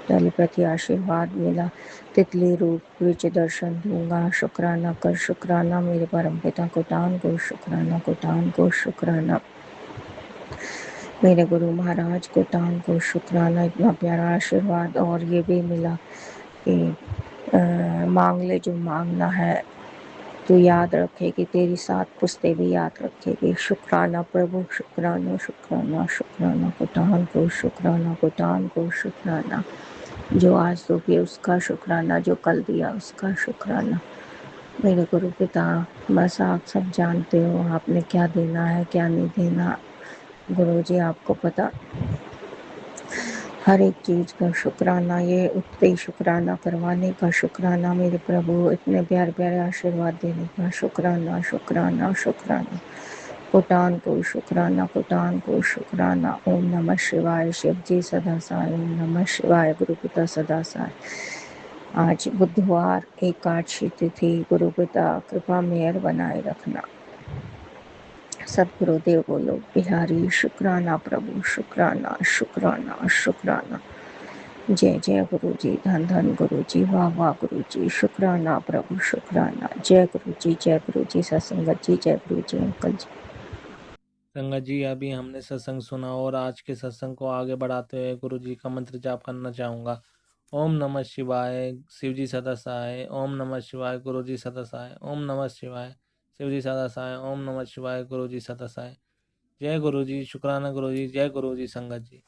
टेलीपैथी आशीर्वाद मिला। तितली रूप विच दर्शन दूंगा। शुक्राना कर शुक्राना मेरे परम पिता कोटान को शुक्राना, कोटान को शुक्राना मेरे गुरु महाराज कोटान को शुक्राना। इतना प्यारा आशीर्वाद और ये भी मिला कि मांग ले जो मांगना है तो याद रखेगी, तेरी 7 पुश्तें भी याद रखेगी। शुक्राना प्रभु, शुक्राना शुक्राना शुक्राना कोटान को शुक्राना, कोटान को शुक्राना। जो आज दोगे उसका शुक्राना, जो कल दिया उसका शुक्राना। मेरे गुरु पिता, बस आप सब जानते हो आपने क्या देना है क्या नहीं देना। गुरु जी आपको पता, हर एक चीज़ का शुक्राना, ये उठते ही शुक्राना करवाने का शुक्राना, मेरे प्रभु इतने प्यारे प्यारे आशीर्वाद देने का शुक्राना शुक्राना शुक्राना। कोटान को शुक्राना, कोटान को शुक्राना। ओम नमः शिवाय। शिव जी सदा साय। ओम नमः शिवाय। गुरु पिता सदा साय। आज बुधवार एकादशी तिथि, गुरु पिता कृपा मेहर बनाए रखना। सतगुरुदेव बोलो बिहारी शुक्राना प्रभु, शुक्राना शुक्राना शुक्राना। जय जय गुरु जी, धन धन गुरु जी, वाह वाह गुरु जी, शुक्राना प्रभु शुक्राना। जय गुरु जी, जय गुरु जी, सत्संगत जी, जय गुरु जी अंकल जी। संगत जी, अभी हमने सत्संग सुना और आज के सत्संग को आगे बढ़ाते हुए गुरु जी का मंत्र जाप करना चाहूँगा। ओम नमः शिवाय, शिव जी सदा सहाय। ओम नमः शिवाय, गुरु जी सदा सहाय। ओम नमः शिवाय, शिव जी सदा सहाय। ओम नमः शिवाय, गुरु जी सदा सहाय। जय गुरु जी, शुक्राना गुरु जी, जय गुरु जी संगत जी।